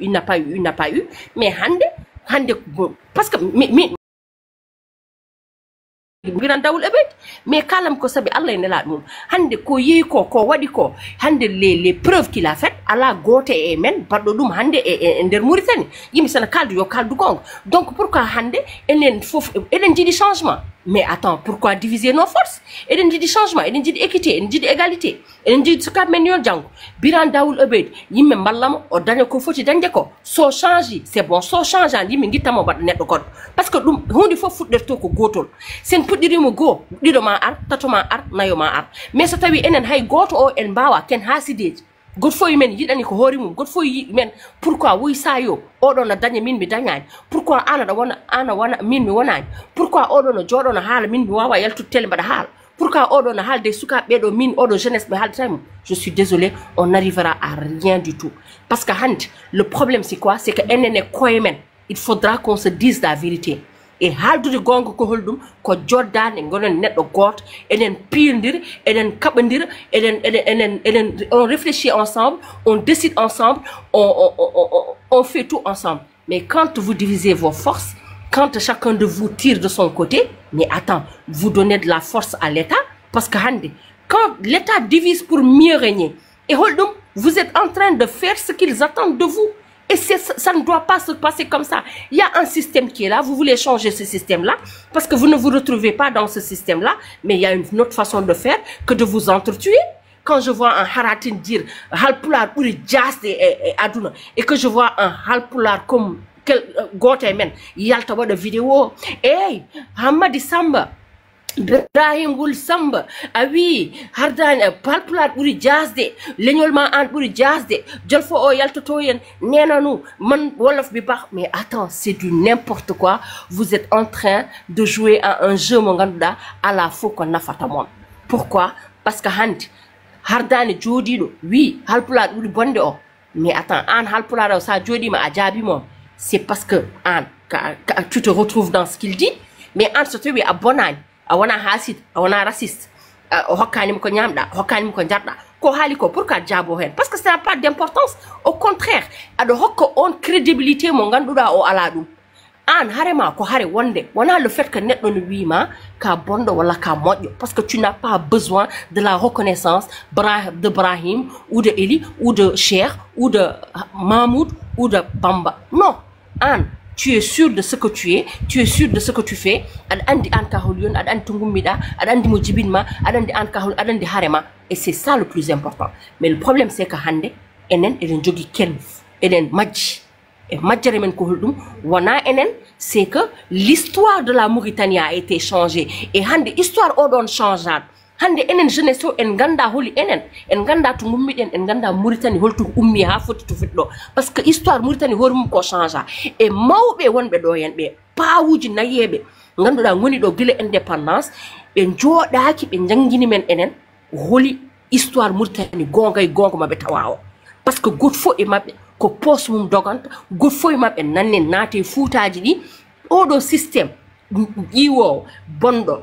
il n'a pas eu, mais hande parce que biran dawul ebet mais kalam ko sabi Allah nela dum hande ko yeyi ko wadi ko hande les preuves qu'il a fait ala gote e men bardo dum hande e der Mauritanie yimi sana kaldu yo kaldu gong donc pourquoi hande enen fof eden jidi changement mais attends pourquoi diviser nos forces eden jidi changement eden jidi équité eden jidi égalité eden jidi suka men yo jango biran dawul ebet yimme ballam o dañe ko foti dañde ko so change c'est bon so change yimi gittamo bad neddo god parce que dum hundi fof fudderto ko gotol sen pudirimo go dido ma ar tato ma ar nayo ma ar mais so tawi enen hay goto o en bawa ken hasideji god fo men yidani ko hori mum god fo men pourquoi wuy sayo odo na dañe min mi dañani pourquoi ana wana min mi wonani pourquoi odo no jodo no hala min mi wawa yaltu tele bada hala pourquoi odo no halde suka bedo min odo jeunesse be haltamo je suis désolé on n'arrivera à rien du tout parce que le problème c'est quoi c'est que enene koyemen il faudra qu'on se dise la vérité et haldude gonga ko holdum ko joddane gonon neddo goto enen piindir enen kabandir enen on réfléchit ensemble on décide ensemble on fait tout ensemble mais quand vous divisez vos forces quand chacun de vous tire de son côté mais attends vous donnez de la force à l'État parce que quand l'État divise pour mieux régner et holdum vous êtes en train de faire ce qu'ils attendent de vous. Et ça ne doit pas se passer comme ça. Il y a un système qui est là, vous voulez changer ce système-là, parce que vous ne vous retrouvez pas dans ce système-là, mais il y a une autre façon de faire que de vous entretuer. Quand je vois un Haratin dire « Halpular ou Jas et Aduna » et que je vois un Halpular comme Gotemen, Yalta de vidéo, « Hey, Hamadi Samba » Ibrahim Gul Samba, ah oui, Hardan, Palpulat Buri Jazde, Legnolman Ant Buri Jazde, Jolfo O Yaltotoyen, Nenanou, Man Wolof Bibar. Mais attends, c'est du n'importe quoi. Vous êtes en train de jouer à un jeu, mon gars, à la fois qu'on a fait à moi. Pourquoi? Parce que Hardan et Jodido, oui, Halpulat Buri Bonde. Mais attends, An Halpulat, ça Jodi ma Adjabi, moi. C'est parce que, An, tu te retrouves dans ce qu'il dit, mais An se trouve à Bonan. Awana hasid awana raciste hokkanim ko nyamda hokkanim ko jarda ko hali ko pourquoi jabo hen parce que ça n'a pas d'importance au contraire ado hokko on crédibilité mo ganduda o ala dum an harema ko hare wonde wana le fait que neddo no wima ka bondo wala ka modjo parce que tu n'as pas besoin de la reconnaissance de Brahim ou de Eli ou de Cheikh ou de Mahmoud ou de Bamba non an tu es sûr de ce que tu es sûr de ce que tu fais ad andi an kaholion ad andi tungummida ad andi mo jibinma ad andi an kahol ad andi harema et c'est ça le plus important mais le problème c'est que hande enen eden jogi ken eden majji et majjere men ko holdum wana enen c'est que l'histoire de la Mauritanie a été changée et hande histoire o don changeade hande enen jeunesse o en ganda holi enen en ganda to ngummiden en ganda Mauritanie holto ummi ha foti to fitdo parce que histoire Mauritanie horum ko changea et mawbe wonbe do yen be paawuji nayebe ganduda ngoni do gile indépendance be jodaaki be jangini men enen holi histoire Mauritanie gonga mabbe tawawo parce que god fo e mabbe ko poste mum doganta god fo e mabbe nanne naate fuutaaji di odo système iwo bondo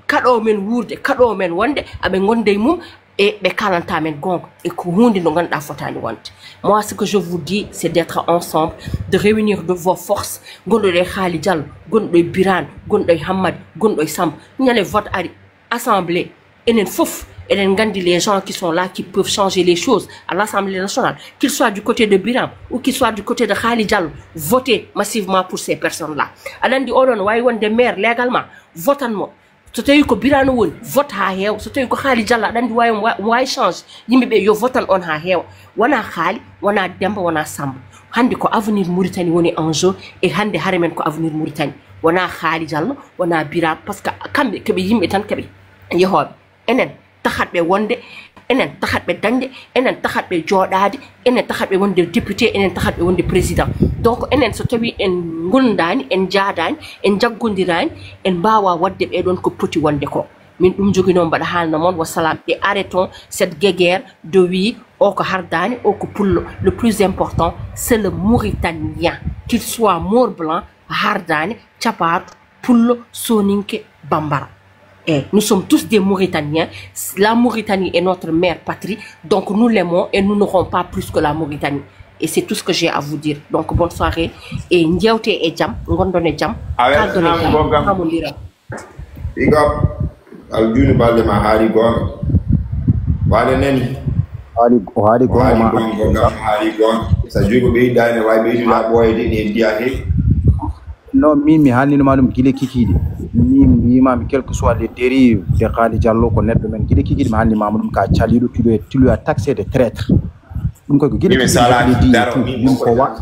kado men wurde kado men wonde abe gonde mum et be kalanta men gongo et ko hunde no ganda fotani wonde moi ce que je vous dis c'est d'être ensemble de réunir de vos forces gondo de Khali Diallo gondo de Birane gondo de Hamad gondo de Sam ñale vote ari assemblée enen fof enen gandi les gens qui sont là qui peuvent changer les choses à l'Assemblée nationale qu'ils soient du côté de Birame ou qu'ils soient du côté de Khali Diallo votez massivement pour ces personnes là alandi odon way wonde maire légalement votan mo so tawi ko Birane woni vote ha heew so tawi ko Khali Diallo adandi way change yimbe be yo votan on ha heew wana Khali wana Demba wana Samba hande ko avenir Mauritanie woni en jeu et hande hare ko avenir Mauritanie wana Khali Diallo wana Birame parce que kambe kebe yimbe tan kebe yehobe enen taxatbe wonde enen taxatbe dande enen taxatbe jodade enen taxatbe wonde député enen taxatbe wonde président donc enen so tawi en gundani en jaadani en jaggondirani en bawa wadde be don ko poti wonde ko min dum jogino mbada halna mon wassalam et arrêtons cette guerre de oui o ko hardani o ko pullo le plus important c'est le Mauritanien qu'il soit mort blanc hardani chapar pullo soninke bambara. Et nous sommes tous des Mauritaniens. La Mauritanie est notre mère patrie. Donc nous l'aimons et nous n'aurons pas plus que la Mauritanie. Et c'est tout ce que j'ai à vous dire. Donc, bonne soirée. Et Ndiaote et Jam, Ngondone Jam, Kaldone Jam, Hamundira. Big up. I'll do the Balema Harry Gong. Waleneni. Harry Gong. Harry Gong. So you go be down why be that boy didn't dia he. Non, mi halni malum gile kikidi. Mi ma quel que soit les dérives de Khali Diallo ko neddo men gile kikidi ma halni mamadou ka chalido tu lui as taxé de traître. Donc gile kikidi dit ko wa.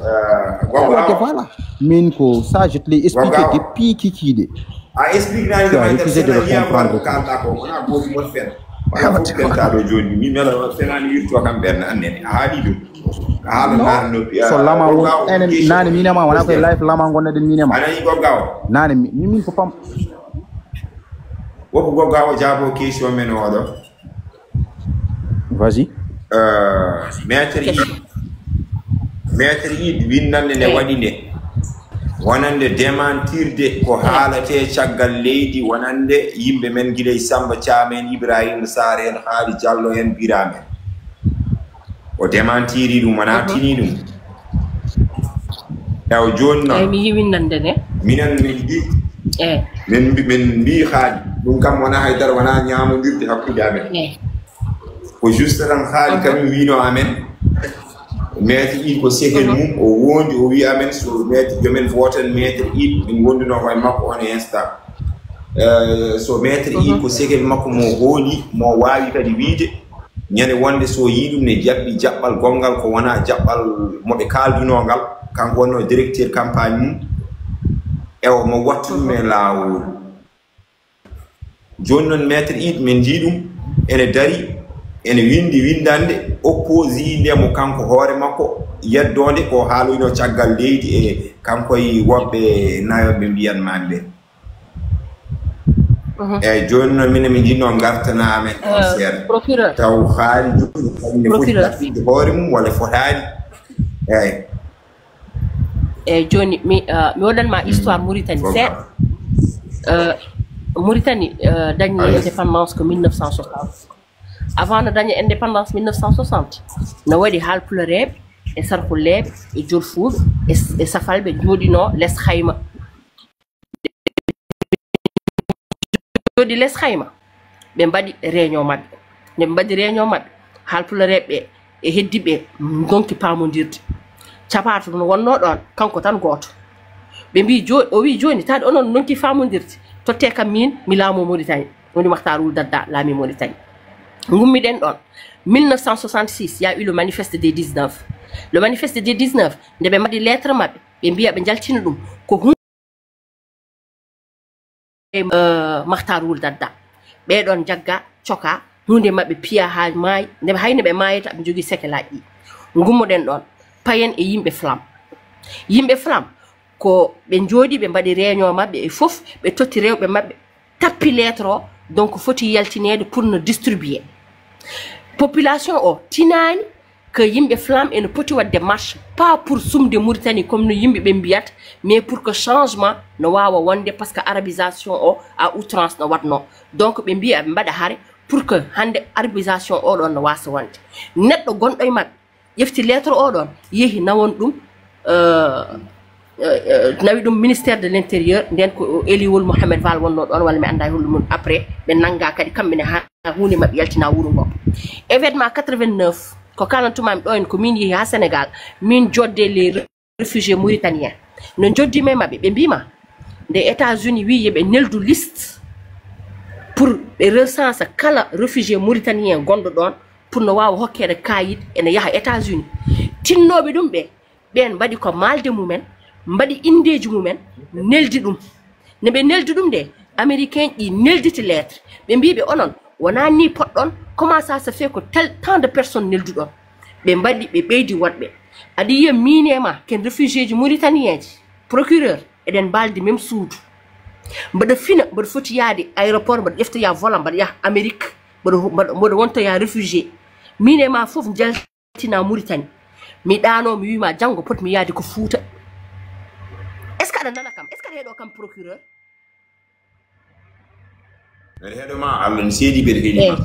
Voilà. Min ko ça je te l'ai expliqué depuis kikidi. Ah explique na ni refusé de le comprendre quand on a beau mo faire. Wala ko tentado joni mi mela fenani wirto kam ben annene haali do so lama won enen nani minema wana ko life lama gonede minema ana go gaw nani min ko pam wobo go gaw jabo question men odo vas-y maître yi winnande ne wadi ne wonande démentirde ko haalate caggal leydi wonande yimbe men giley Samba Thiamen Ibrahima Sarr en Khali Diallo en biramen o démentiri dum wana tini dum taw jonna mi winnande ne minan min di men bi Khali dum kam wana haydar wana nyaamodirde hakkude amen ko juste tan Khali kam wino amen maître il ko segel mum o wondi o wi amen so maître jomen voten maître il min wonduno way makko on insta so maître il ko segel makko mo holi mo wawi kadi wiide nyane wonde so yidum ne jabbi jabbal gongal ko wana jabbal mo be kalduno gal kanko wonno directeur campagne mum e o mo wattu me lawol jonnon maître il men jidum ene dari ene windi windande opposé ndemo kanko hoore makko yeddonde ko haaluino caggal leydi e kanko yi wobbe nayobe biyan mande e jonno min mi jinno gartana amen ser procureur taw Khali joni foti hoore mum wala fotani joni mi wodanma histoire Mauritanie c'est Mauritanie dagni indépendance que 1960 avant de gagner indépendance 1960 no wadi halpulereɓe e sarkuleɓe e jolfuɓe e safalɓe jooɗino less hayma jooɗi less hayma ɓe mbaɗi réunion maɓɓe nde ɓe mbaɗi réunion maɓɓe halpulereɓe e heddiɓe donki pamodirde capato no wonno ɗon kanko tan goto ɓe mbi o wi joni tade onon donki famodirde totte kam min mi laamo Mauritanie woni Makhtar Ould Daddah laami Mauritanie ngummi den don 1966 il y a eu le manifeste des 19 le manifeste des 19 nde be madi lettre mabbe be biya be jaltina dum ko Makhtar Ould Daddah be don jagga cioka hunde mabbe piya ha may nde hayne be mayeta be jogi sekelaaji ngummo den don payen e yimbe flam ko be jodi be mbadi réunion mabbe e fof be totti rewbe mabbe tappi lettre o donc foti yaltinede pour ne distribuer population o tinani que yimbe flamme et ne poti wadde marche pas pour sumde Mauritanie comme no yimbe be mbiyat mais pour que changement no wawa wonde parce que arabisation o à outrance no watno donc be mbiya be mbada hare pour que hande arabisation o don no wasa wonde neddo gondo e mabbe yefti lettre o don yehi nawon dum nawi dum ministère de l'intérieur den ko Eliwol Mohamed Val wonno don wala mi anda hollu mun après be nanga kadi kambe ne ha hunde mabbe yaltina wuro ngop événement 89 ko kalantuma mi do en ko min yehi ha Sénégal min jodde les réfugiés mauritaniens no joddi me mabbe be bima de États-Unis wi yebe neldu liste pour be recenser kala réfugiés mauritaniens gondo don pour no wawa hokkede kayit ene yaha États-Unis tinnobe dum be ben badi ko malde mumen mbadi indeji mumen neldi dum ne be neldi dum de américain yi nelditi lettre be mbibe onon wona ni poddon comment ça se fait que tant de personnes neldu don be mbadi be beydi wadbe adi yem minema ken réfugié ji mauritanien ji procureur eden baldi même soudou mbada fina mbada foti yaade aéroport mbada defta ya volant mbada ya Amérique mbada wonto ya réfugié minema fof jaltina Mauritanie mi dano mi wima jango pot mi yaade ko Fouta est-ce que nana kam est-ce que hedo kam procureur hedo ma Allah sedi be heedi ma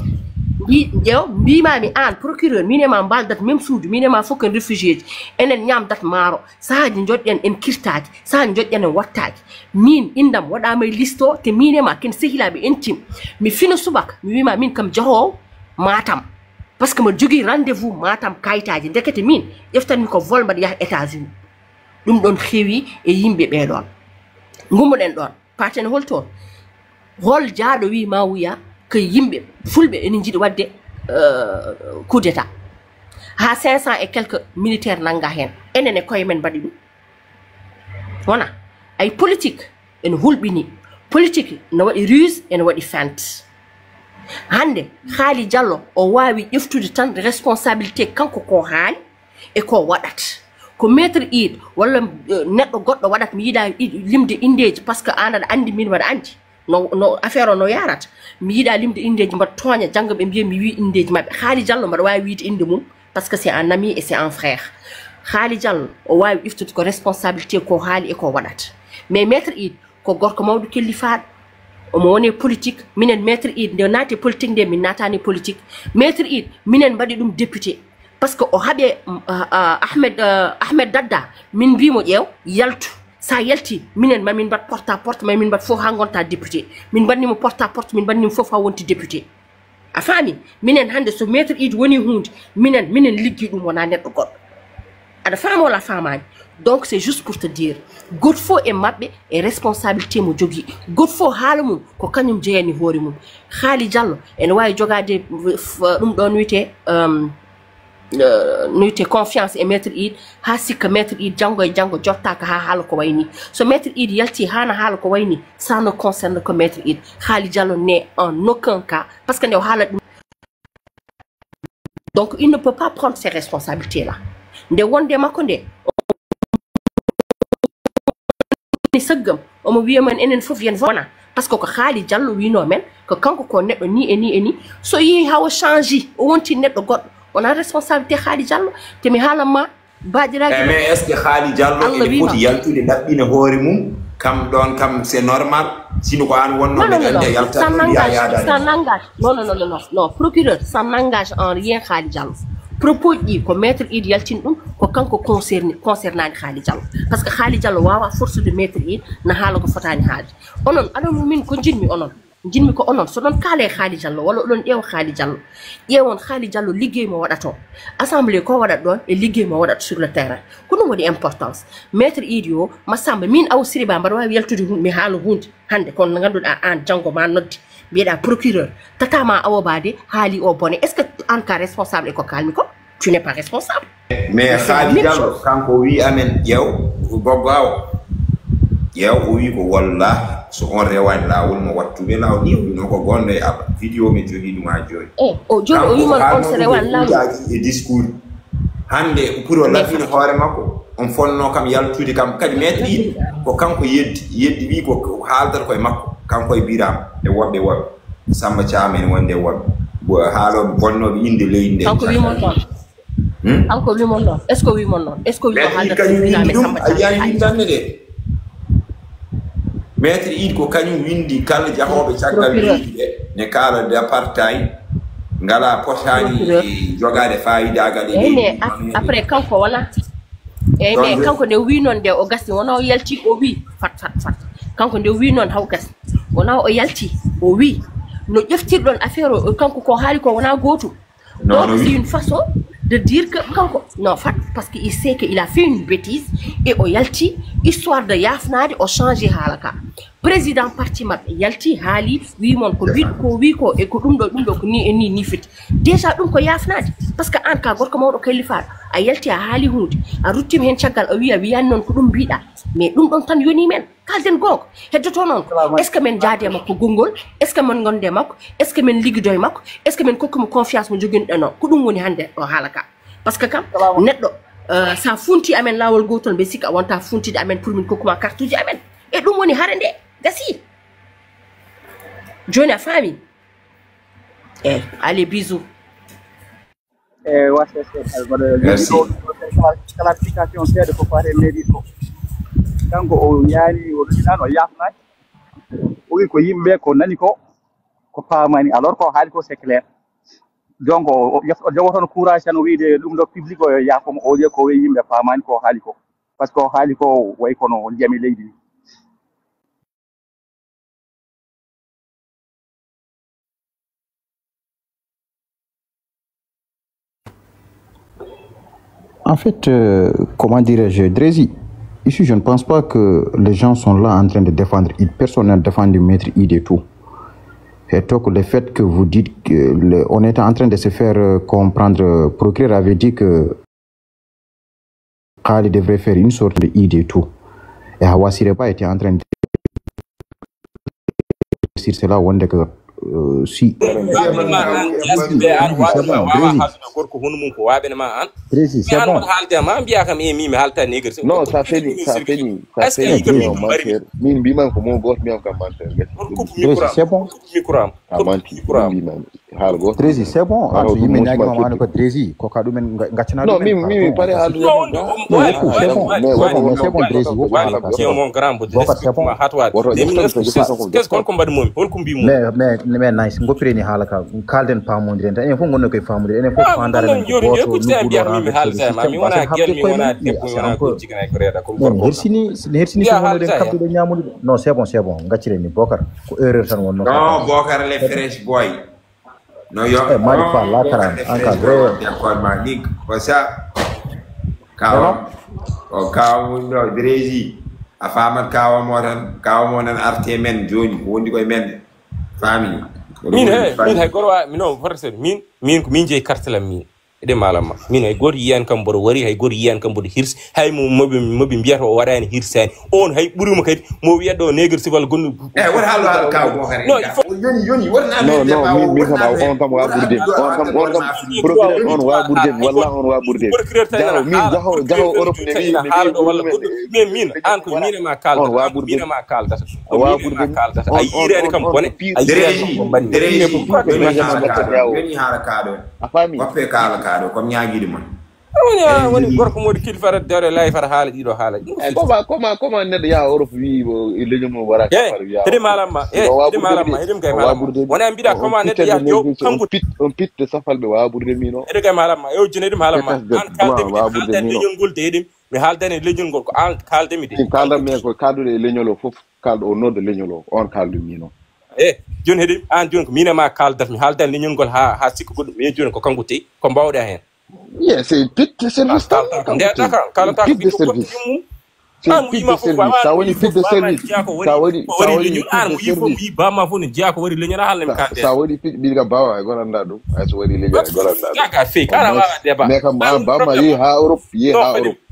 mbimami an procureur minema baldat même suudu minema fof ken réfugié ji enen ñamdat maaro sahaji joɗɗen en kirtaji sahaji joɗɗen en wattaji min indam waɗama e liste o te minema ken sehilaɓe intime mi fina subaka mi wima min kam jahowo Matam parce que mo jogui rendez-vous Matam kayitaji ndekete min ƴeftanmi ko vol mbaɗa yaha États-Unis ɗum ɗon heewi e yimɓe ɓeɗon gummuɗen ɗon patene holtoon hol jaaɗo wi ma wuya que yimɓe fulɓe ene jiiɗi wadde coup d'état ha 500 et quelques militaires nanga hen enen e koye men mbaɗi ɗum wona ay politique ene hulɓini politique ne waɗi ruse ene waɗi feinte hande Haali Diallo o wawi ƴeftude tan responsabilité kanko ko haali e ko waɗat ko maître Id walla neɗɗo goɗɗo waɗat mi yiɗa limde indeji par ce que an aɗa andi min waɗa andi no affaire o no yarata mi yiɗa limde indeji mbaɗa tooña jangga ɓe mbiya mi wi indeji mabɓe Haali Diallo mbaɗa wawi wiide inde mum par ce que c'est un ami et c'est un frère Haali Diallo o wawi ƴeftude ko responsabilité ko haali e ko waɗat mais maître Id ko gorko mawɗo kellifaɗo omo woni politique minen maître Id nde naati politique nde min natani politique maître Id minen mbaɗi ɗum député parce que o haɓe Ahmed Dadda min mbimo ƴeew yaltu sa yalti minen mamin mbat porte à porte mamin mbat fof ha gonta député min mbaɗnimo porte à porte min mbaɗnimo fof ha wonti député a faami minen hande so maître Id woni hunde minen liggi ɗum wona neɗɗo goɗɗo aɗa faama wala famani donc c'est juste pour te dire goto fof e mabɓe e responsabilité mo jogui goto fof haala mum ko kañum jeeyani hoore mum Haali Diallo ene wawi jogade ɗum ɗon wiyete noyte confiance e maître Id ha sikka maître Id janggo e janggo jottaka ha haala ko wayni so maître Id yalti hana haala ko wayni ça ne concerne que maître Id Haali Diallo n'est en aucun cas parce que nde o haala ɗum donc il ne peut pas prendre ses responsabilités là nde wonde makko nde ni seggam omo wiya men enen fof yen vona parce que ko Haali Diallo wino men ko kanko ko neɗɗo ni e ni so yehi hawa change o wonti neɗɗo goɗɗo on a responsabilité Haali Diallo te mi haalanma baajiraji mais est ce que Haali Diallo ene foti yaltude ɗaɓɓina hoore mum kam ɗon kam c'est normal sino ko an wonno ɓe ande yalta ça n'engage non procureur ça n'engage en rien Haali Diallo propos ɗi ko maître Id yaltin ɗum ko kanko concernani Haali Diallo parce que Haali Diallo wawa force de maître Id na haala ko fotani haalde onon aɗon min ko jinmi ko onon so ɗon kaale Haali Diallo walla oɗon ƴeewa Haali Diallo ƴeewon Haali Diallo liggey mo waɗato assemblée ko waɗat ɗon e liggey mo waɗat sur le terrain ko ɗum waɗi importance maître Id yo Massamba min Awa Siriba mbaɗa wawi yaltude mi haala hunde hande kono ganduɗa an janggo ma noddi mbiyeɗa procureur tatama Awa Bade haali o bone est ce que en cas responsable e ko kalmi ko tu n'es pas responsable mais Haali Diallo kanko wi amen ƴeew goggo awo ƴeew o wi ko walla so on rewani lawol mo wattuɓe lawol ni wino ko gonɗo e aɓa vidéo mi jogui ɗum ha joni o joni o wiman on so rewani lawol e discours hande pour o laɓɓina hoore makko on fonno kam yaltude kam kadi maître Id ko kanko yeddi wi ko haaldata koye makko kanko e birama e woɓɓe Samba Thiam en wonde woɓɓe haaloɓe bonnoɓe inde leydi nde kanko wimon noon kanko wimon noon est ce que wimon noon est ce que wimo haaldata birame Samba Thiam a yiyan windande de maître Id ko kañum windi kala jahoɓe caggal leydi ɓe ne kaala de apartheid ngala potani jogade fayidagal e mais après kanko wona eyyi mais kanko nde wi noon nde o gasi wona o yalti o wi fat kanko nde wi noon haw gasi wona o yalti o wi no ƴeftirɗon affaire o kanko ko haali ko wona gotum donc c'est une façon de dire que kanko non fat parce que il sait qu'il a fait une bêtise et o yalti histoire de yafnade o changé haala ka président parti maɓɓe yalti haali wimon ko wi ko e ko ɗum ɗo ko ni e ni fiti déjà ɗum ko yafnade par ce que an ka gorko mawɗo kallifaɗo a yalti a haali hunde a ruttima hen caggal a wiyani noon ko ɗum mbiɗa mais ɗum ɗon tan yoni men kalden gonga heddoto noon est ce que men jaade makko gongol est ce que men gonde makko est ce que men liggido e makko est ce que men kokkimo confiance mo joguinoɗen no ko ɗum woni hande o haala ka par ce que kam neɗɗo sa funti amen lawol gotol mbe sikka a wonta funtide amen pour min kokkuma carte uji amen e ɗum woni hare nde gasi joni a faami eyyi allez bisous merci clarification seeɗa ko fate mairie ko kanko o yaani o ɗuminano o yafnaki o wi ko yimɓe ko nani ko paamani alors ko haali ko c'est clair donc o jogoton courage tan wiide ɗum ɗo public o yakoma o ko wi yimɓe famani ko haali ko par ce que o haali ko way kono ndiyami leydi ni. En fait, comment dirais-je, Drési, ici je ne pense pas que les gens sont là en train de défendre, personne n'a défendu Maître Id et tout. Et donc le fait que vous dites qu'on était en train de se faire comprendre, procureur avait dit que Khali devrait faire une sorte de Id et tout. Et Hawa Sireba était en train de dire cela, on dit que si non ça fait c'est bon. Drési, c'est bon. Non, Mimi, pare c'est bon, Drési. Mais nice, go preni halaka kalden pamondire en fo gonno koy famudire en fo fandare men hersini so den kabdo nyamude non c'est bon ngacire ni Bokar ko erreur tan wonno non Bokar le fresh boy no yo mari fa la taran anka vrai d'accord manik ko sa kaw no Drési a famat kaw mo nan arte men joni wondi koy men famille min hay gorwa non forse min je kartela min ede malama min hay gor yiyan kam bor wari hay gor yiyan kam bor hirs hay mobi biyato o warani hirsani on hay buruma kadi mo wiyedo neger sival gonnu war halu kaw mo xare yoni warna non min kama on tam wa burde on wa burde walla on wa burde jaw min jaho Europe ne mi haldo walla min an ko min ma kalda min ma kalda wa burde kalda ay yirani kam bone ay Drési yoni hala kaado afami wappe kala kaado comme nyaagidi man woni gorko modi kilfara dere lay fara haala dido haala comment neddo ya Europe wi leñum wara kafar wi ede malama edem gay malama wona mbida comment neddo ya yo kanko on pitte safalbe wa burde mino ede gay malama yo jine edem malama an kalde mi leñol gol de edem mi haaldane leñol gol ko an kalde mi de kalda me ko kaldude leñolo fof kaldo o noddo leñolo on kaldu mino joni hedim an joni ko minema kaldat mi haaldane leñol gol ha sikko godum mi joni ko kanko tey ko bawda hen. Yes, c'est pit de service.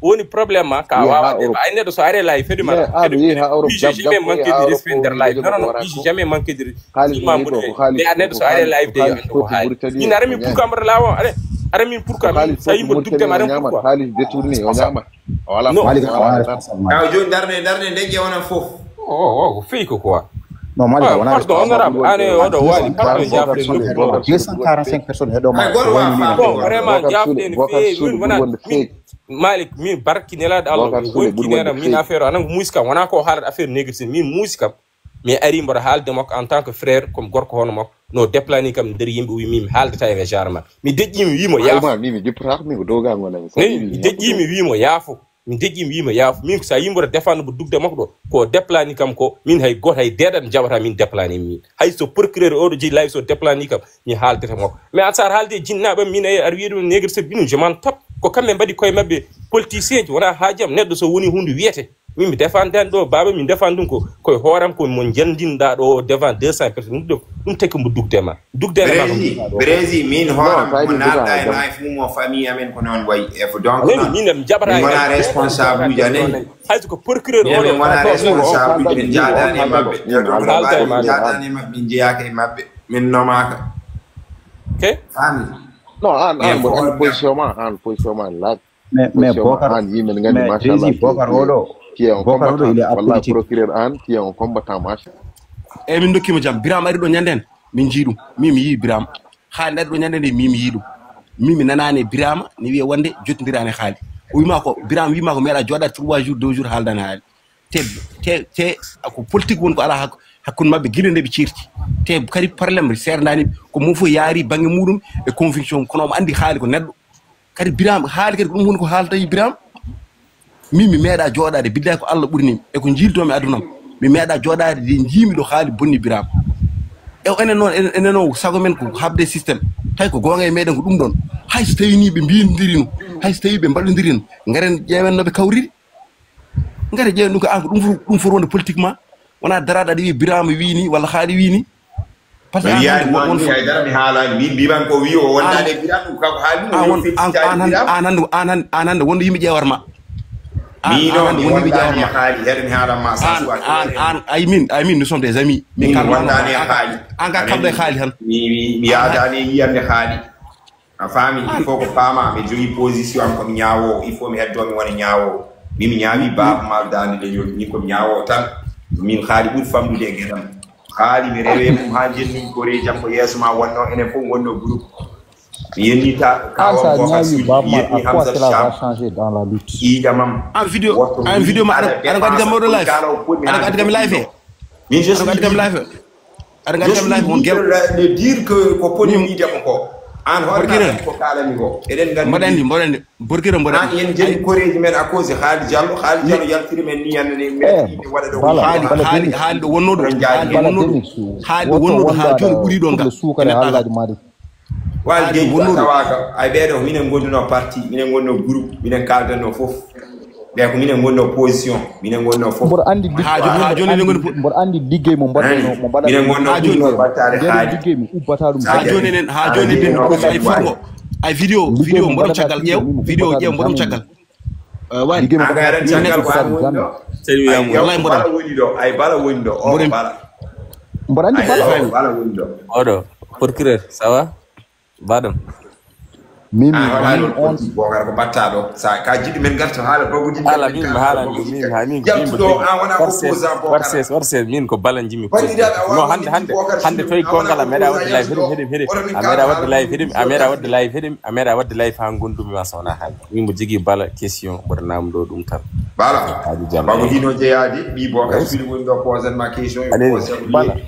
Woni problème ma ka wawa ay nedo so are life fedi ma jamais manqué de respect der life non jamais manqué de respect nedo so are life de ni nare mi pour camera lawo ale are min pour ka sa yimbo dugde ma dem pourquoi xaliss détourné o ñama wala joni darne de jewna fof fey ko quoi non Malika wana honorable ane odo wali pardon jafde 245 personnes hedo ma vraiment jafde ni fe wana Malik min barki nelade Allah wonki nena min affaire anan muska wana ko halat affaire négocier min muska mais ari mbara halde makko en tant que frère comme gorko hono makko no déplani kam der yimbe wi min haaldata e jarma mi dejjimi wimo yaafo mi jiprat mi ko doga ngona mi dejjimi wimo yaafo min dejjimi wimo yaafo min ko sa yimbora défendre bu dugde makko do ko déplani kam ko min hay got hay dedan jabata min déplani min hay so procureur o do ji live so déplani kam mi haaldata makko mais ansar haalde jinnabe min ay ar wiido négocier binu je man top ko kambe mbadi koy mabbe politicien ji wona haajam neddo so woni hunde wiete min mi défendan do baba min défendum ko koy horam ko mon jandinda do devant 200 personnes dum tekki mu dugdema Brésil min horam mo nalda e life mo famille amen ko non way e fo donc min jabara wona responsable jane hay ko procureur o wona responsable min jaadani mabbe min jeyake mabbe min nomaka famille non an position man la mais Bokar Bokar odo qui est un combattant, il est apolitique. Procureur Anne, qui est un combattant machin. Et min dokkima jam Biram ari do nyanden min jiidum mimi yi Biram xaali do nyanden de mimi yiidum mimi nanane Biram ni wi wonde jottindirane xaali o wima ko Biram wima ko mera joda 3 jours 2 jours haldana haali te ko politique won ko ala hakkunde mabɓe guila nde ɓe cirti te kadi probléme serdani ko mum fof yaari banggue muɗum e conviction kono omo andi haali ko neɗɗo kadi Birama haali kadi ko ɗum woni ko haalata e Birama min mi meeɗa jooɗade billahi ko Allah ɓurinimi e ko jiltomi adunam mi meeɗa jooɗade de jiimi ɗo haali bonni Birama e enen noon sago men ko habde systéme tawi ko gonga e meɗen ko ɗum ɗon hay so tawi ni ɓe mbinodirino hay so tawi ɓe mballodirino garen ƴeewen noɓe kawriri ngare ƴeewen ɗum ko an ko ɗum fof wonde politiquement wona daraɗo aɗa wi Birama wini walla haali wini par ce que haydara mi haalani min mbiman ko wi o wondade Birama ɗum kako haali an hande wonde yimɓe ƴewarma I mean, nous sommes des amis. Mais quand on a câblé Khali, mi yaadani yiyande Khali. A famille, il faut que Pama me jogi position comme Niawo, il faut me heddo mi woni Niawo. Mi ñaami baaba mal dande de ni ko Niawo tan. Min Khali bur famdu de gedam. Khali mi rewe mum ha jenni ko re jam ko yeso ma wonno ene fo wonno groupe. Yenita ça à quoi cela va changer dans la lutte? En vidéo ma ada gadi gam live ada gadi gam live min je suis gam live ada gadi gam live on gel de dire que ko poni mi dem ko an horna ko kala mi go eden gandi mboɗandi borkira mboɗandi an yen jeni koreji men à cause Khali Diallo yaltiri men ni yanne men wada do haali do wonno do haali do wonno do ha joni ɓuri ɗo ngal sukare haalaji mari wal de tawaga ay beedo minen gonduno parti minen gonno groupe minen kaldano fof be ko minen gonno position minen gonno fof mbor andi ha joni ne ngoni mbor andi liggey mo mbadano mo mbada minen gonno ha joni battare Khali liggey mi ubbata dum ha joni den ko ay foto ay video mboɗon caggal ƴeew mboɗon caggal wani liggey mo agaran caggal ko an woni do wallahi mboɗon woni do ay bala woni do o bala mbor andi bala woni do odo procureur ça va badam mimi on bogar ko battado sa ka jidi men garta hala bagudi ala min hala min hani do an wana opposant bogar warse min ko balan jimi ko no hande toy ko ngala meda wadde live hedim ameda wadde live ha gondumi ma sawna hal min mo jigi bala question bornam do dum tan bala bagudi no jeyaadi bi bogar fili woni do posen ma question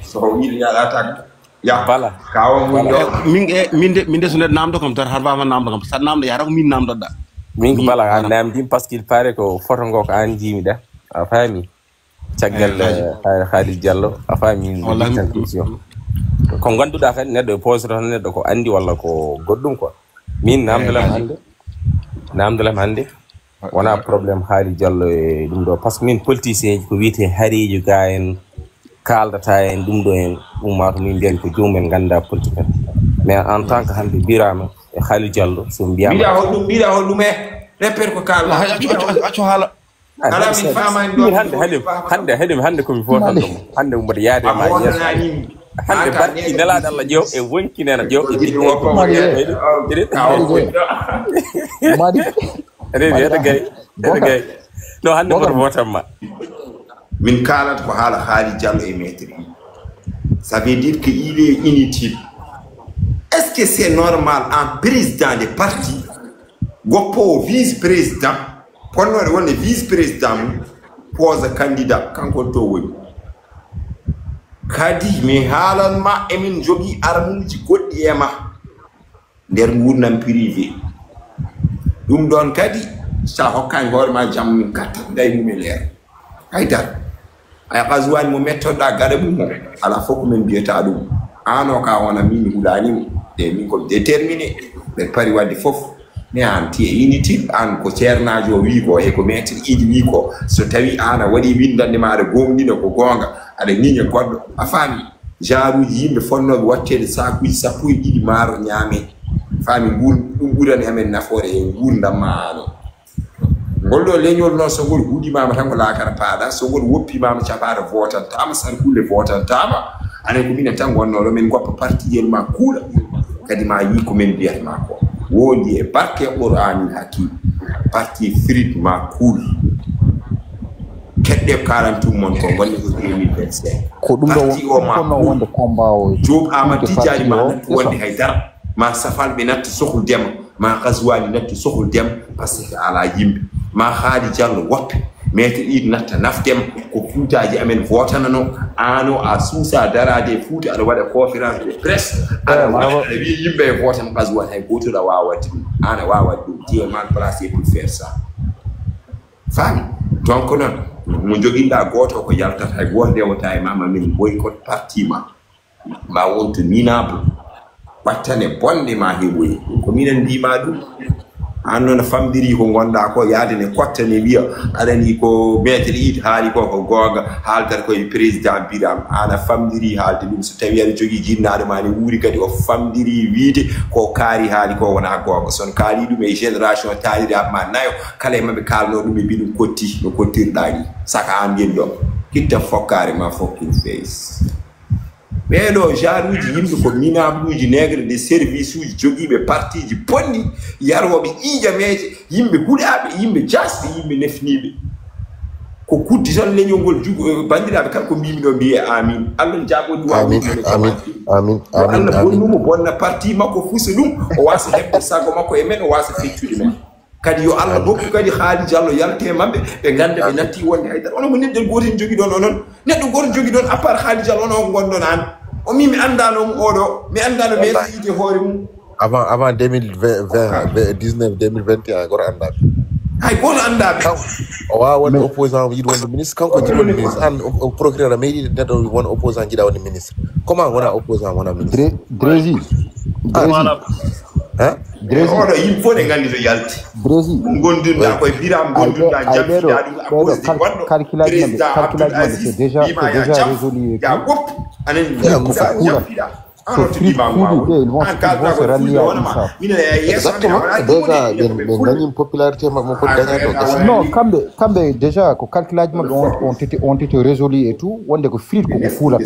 so wi ya attaque ya bala kawo mundo min de so net namdo kam tar har bama namdo kam sa namdo yara ko min namdo da min ko bala an namdim parce qu'il paraît ko photo ngo ko an jimi da a fami caggal Khali Diallo a fami question ko ganduda kan neddo pose to neddo ko andi walla ko goddum ko min namdalam hande wona problème Khali Diallo e dum do parce que min politicien ko wiete harijo gaen kaldata en dum do en ummato min den ko joomen ganda politique mais en tant que hande Birama e Khali Diallo so bida hoddum e repère ko kala acco hala ala min fama en hande ko mi fotan dum hande mo de yaade ma hande barki nelaade Allah jew e wonki nena jew e no hande mo votam ma min kalat ko hala Khali Diallo et maître ça veut dire qu'il est inutile. Est-ce que c'est normal un président de parti goppo vice-président pour nous le vice-président pose candidat kanko to woni kadi mi halan ma emin jogi armuji goddi e ma der gurnam privé dum don kadi sa hokkani hoore ma jam min katta day mum leer haydar ay qazwani mo mettoda gada mum ala foko men bieta dum ano ka wona min hulani de min ko déterminé be pari wadde fof ne anti inutile an ko cernajo wi ko e ko metti idi wi ko so tawi ana wadi windande ma ada gomdina ko gonga ada ninya goddo a fami jaaruji yimbe fonnobe wattede sakuji sappo idi maro nyame fami dum burani amen nafoore e gurdam ma ano goldo leñol non so gol hudi mama tan ko laakara paada so gol woppi mama capaara votan tama sar kulle votan tama ane ko mina tan wonno do men goppa parti yel ma kuula kadi ma yi ko men biyat ma ko wodi e barke qur'ani hakim parti frit ma kuul kedde 40 mon ko wonni ko 2025 ko dum do wonde combat o job amati tijaani ma wonde haydara ma safal be natti sokhul dem ma qazwani natti sokhul dem parce que ala yimbe ma Khali Diallo woppe maître id natta naftem ko fuutaji amen votanano ano a suusa darade fuuta aɗa waɗa conférence de presse aɗa wi yimɓe e votan kaswan hay goto ɗa wawat ana wawat ɗum tie mal placé pour faire ça fami donc noon mo joguinɗa goto ko yaltata hay goto ndewata e mama min boycott parti ma ma wonto minable battane bonde ma heɓoyi ko minen mbima ɗum an noon famdiri ko gonɗa ko yaade ne kottane wiya aɗani ko maître id haali ko gonga haaldata koye président biram ana famdiri haalde ɗum so tawi aɗa jogui jinnaɗo ma ne wuuri kadi o famdiri wiide ko kaari haali ko wona gonga son kaali ɗum e génération taariraɓe ma nayo kala e maɓe kalno ɗum e mbi ɗum kotti no kottirɗa ni saka an yen ɗo kitta fokkare ma fokkin face ɓeɗo genre uji yimɓe ko minabluji nègre de service uji joguiɓe parti ji bonni yarwoɓe ƴiiƴameje yimɓe huɗaɓe yimɓe jasɓe yimɓe nefniɓe ko kuddi tan leñol ngol jugo bandiraɓe kala ko mbimi ɗo mbiye amin allah jaɓoɗi allah bonnumo bonna parti makko fuusa ɗum o wasa heɓde sago makko e men o wasa feccude men kadi yo allah bokku kadi haali diallo yalte mabɓe ɓe ganda ɓe natti wonde haydara onon ko neɗɗo goto jogui ɗon onon neɗɗo goto jogui ɗon à part haali diallo onon ko gonɗon an o mi andano mum oɗo mi andano ɓe yiide hoore mum avant 2019 2021 goto andaɓe hay goto andaɓe o wawa wonde opposant yiiɗi wonde ministre kanko jiɗi wonde ministre an procureur a meeɗi neɗɗo won opposant jiiɗa wonde ministre comment wona opposant wona ministre Drési oɗo yimɓe fof ne gandi to yalti gondirɗa koye biram gondirɗa jamfiɗa ɗum à cause de wonɗo président Abdoul Aziz wima ya jaf ya woppu anani jamfiɗa exactement popularité non kamɓe déjà ko calculaji maɓɓe ont été résolus et tout wonde ko frit koko fuulat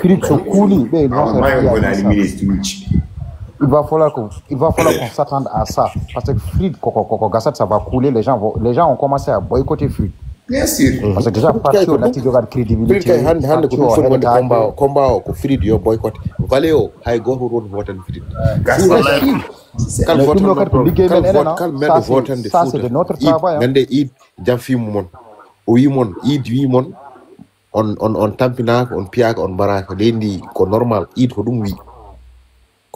frit so kuuli ɓe il va falloir qu'on s'attende à ça parce que Fried Koko Gassat ça va couler, les gens ont commencé à boycotter Fried. Bien sûr. Parce que déjà parti on a tiré de crédibilité. Hande ko fon wonde combat ko Fried yo boycott. Valeo hay goto ron votan Fried. Ça c'est de notre travail. Gande id jamfimu mon. O wi mon id wi mon on tampinaka on piyaka on baraka lendi ko normal id ko dum wi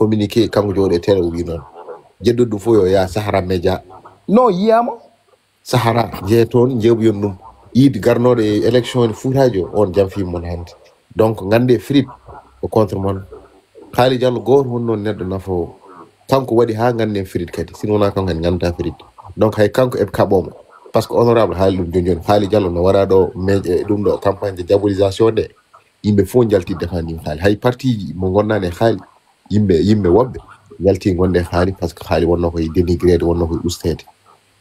communiqué kanko jooɗe télé wi noon jedduɗo ɗum fof yo ya Sahara Média non yiyama Sahara jee toon jeeɓoyon ɗum iidi garnoɗo e élection ne fuutaji o on jamfima mon hannde donc gande Fried o contre mon haali Diallo goto won noon neɗɗo nafo kanko waɗi ha ganden Fried kadi sino wona kanko en gandata Fried donc hay kanko eɓe kaɓomo par ce que honorable haali ɗum joni joni haali Diallo no waɗa ɗo ɗum ɗo campagne de diabolisation ɗe yimɓe fof jalti défendima haali hay parti ji mo gonnani e haali yimɓe woɓɓe yalti gonde haali par ce que haali wonno koye dénigrede wonno koye ustede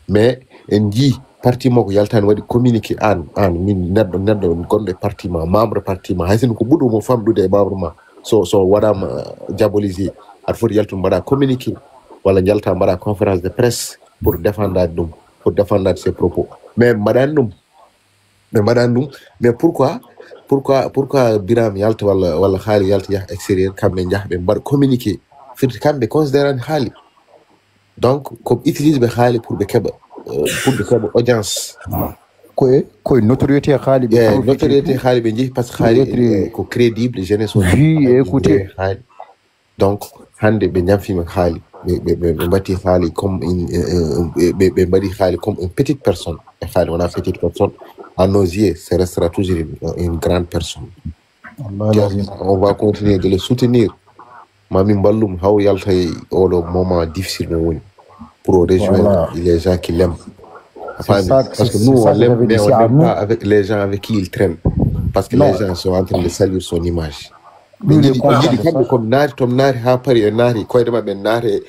mais en jii parti makko yaltani waɗi communiqué an min neɗɗo gonɗo e parti ma membre parti ma hay sino ko ɓuuɗomo famɗude e membre ma so waɗama diabolisé aɗa foti yaltude mbaɗa communiqué walla jalta mbaɗa conférence de presse pour défendade ɗum pour défendade ses propos mais mbaɗani ɗum mais pourquoi Biram yalta walla haali yalta yaha extérieur kamɓe jaha ɓe mbaɗa communiqué firti kamɓe considérani haali donc ko utilise ɓe haali pour ɓe keɓa audience koye notoriété haali notoriété haali ɓe jeehi par ce que haali ko crédible jeunesse o écouté haali donc hande ɓe jamfima haali ɓe mbatti haali comme ɓe mbaɗi haali comme une petite personne e haali wona petite personne à nos yeux, ce restera toujours une grande personne. On va continuer de le soutenir. Mami Mbaloum, how yalta au moment difficile pour rejoindre les gens qui l'aiment. Parce que nous, on l'aime, mais on n'aime pas avec les gens avec qui il traîne. Parce que les gens sont en train de saluer son image. Mais comme nari, tom nari, ha pari e nari, koyde mabɓe nari,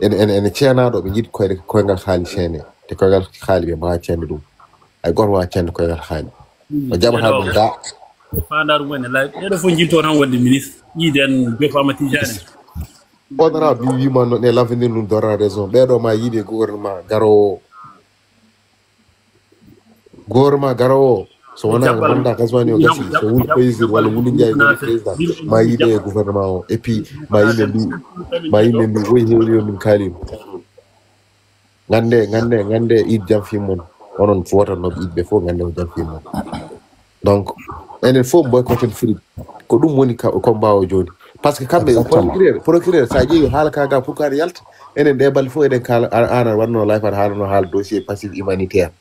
en ceernaɗo ɓe jiiɗi koyngal haali ceene, te koyngal haali ɓe mbawa ceende ɗum. ay goto wa cende koye haali o jaɓata ɗum da fandaru mumen e laabi ɗeɗo fof jilto tan wonde ministre yiiden Befama Tijani honorable mi wima noon e l'avenir nous donnera raison ɓeɗo ma yiiɗe gouvernement garowo so wona wonda kasmani o gasi so wuli président walla wuli ndiaye goni président ma yiiɗe e gouvernement o et puis ma yimɓe mbi woyi hewliyo min kaalima gande id jam fi mon onon fotannoɓe yimɓe fof gande ko jalfino donc enen fof boycotten Free ko ɗum woni ko mbawa joni par ce que kamɓe procureur sa ƴeewi haala kaga pour kaɗa yalta enen ɗe balɗe fof eɗen kala ana wanno life aɗa haalano haala dossier passif humanitaire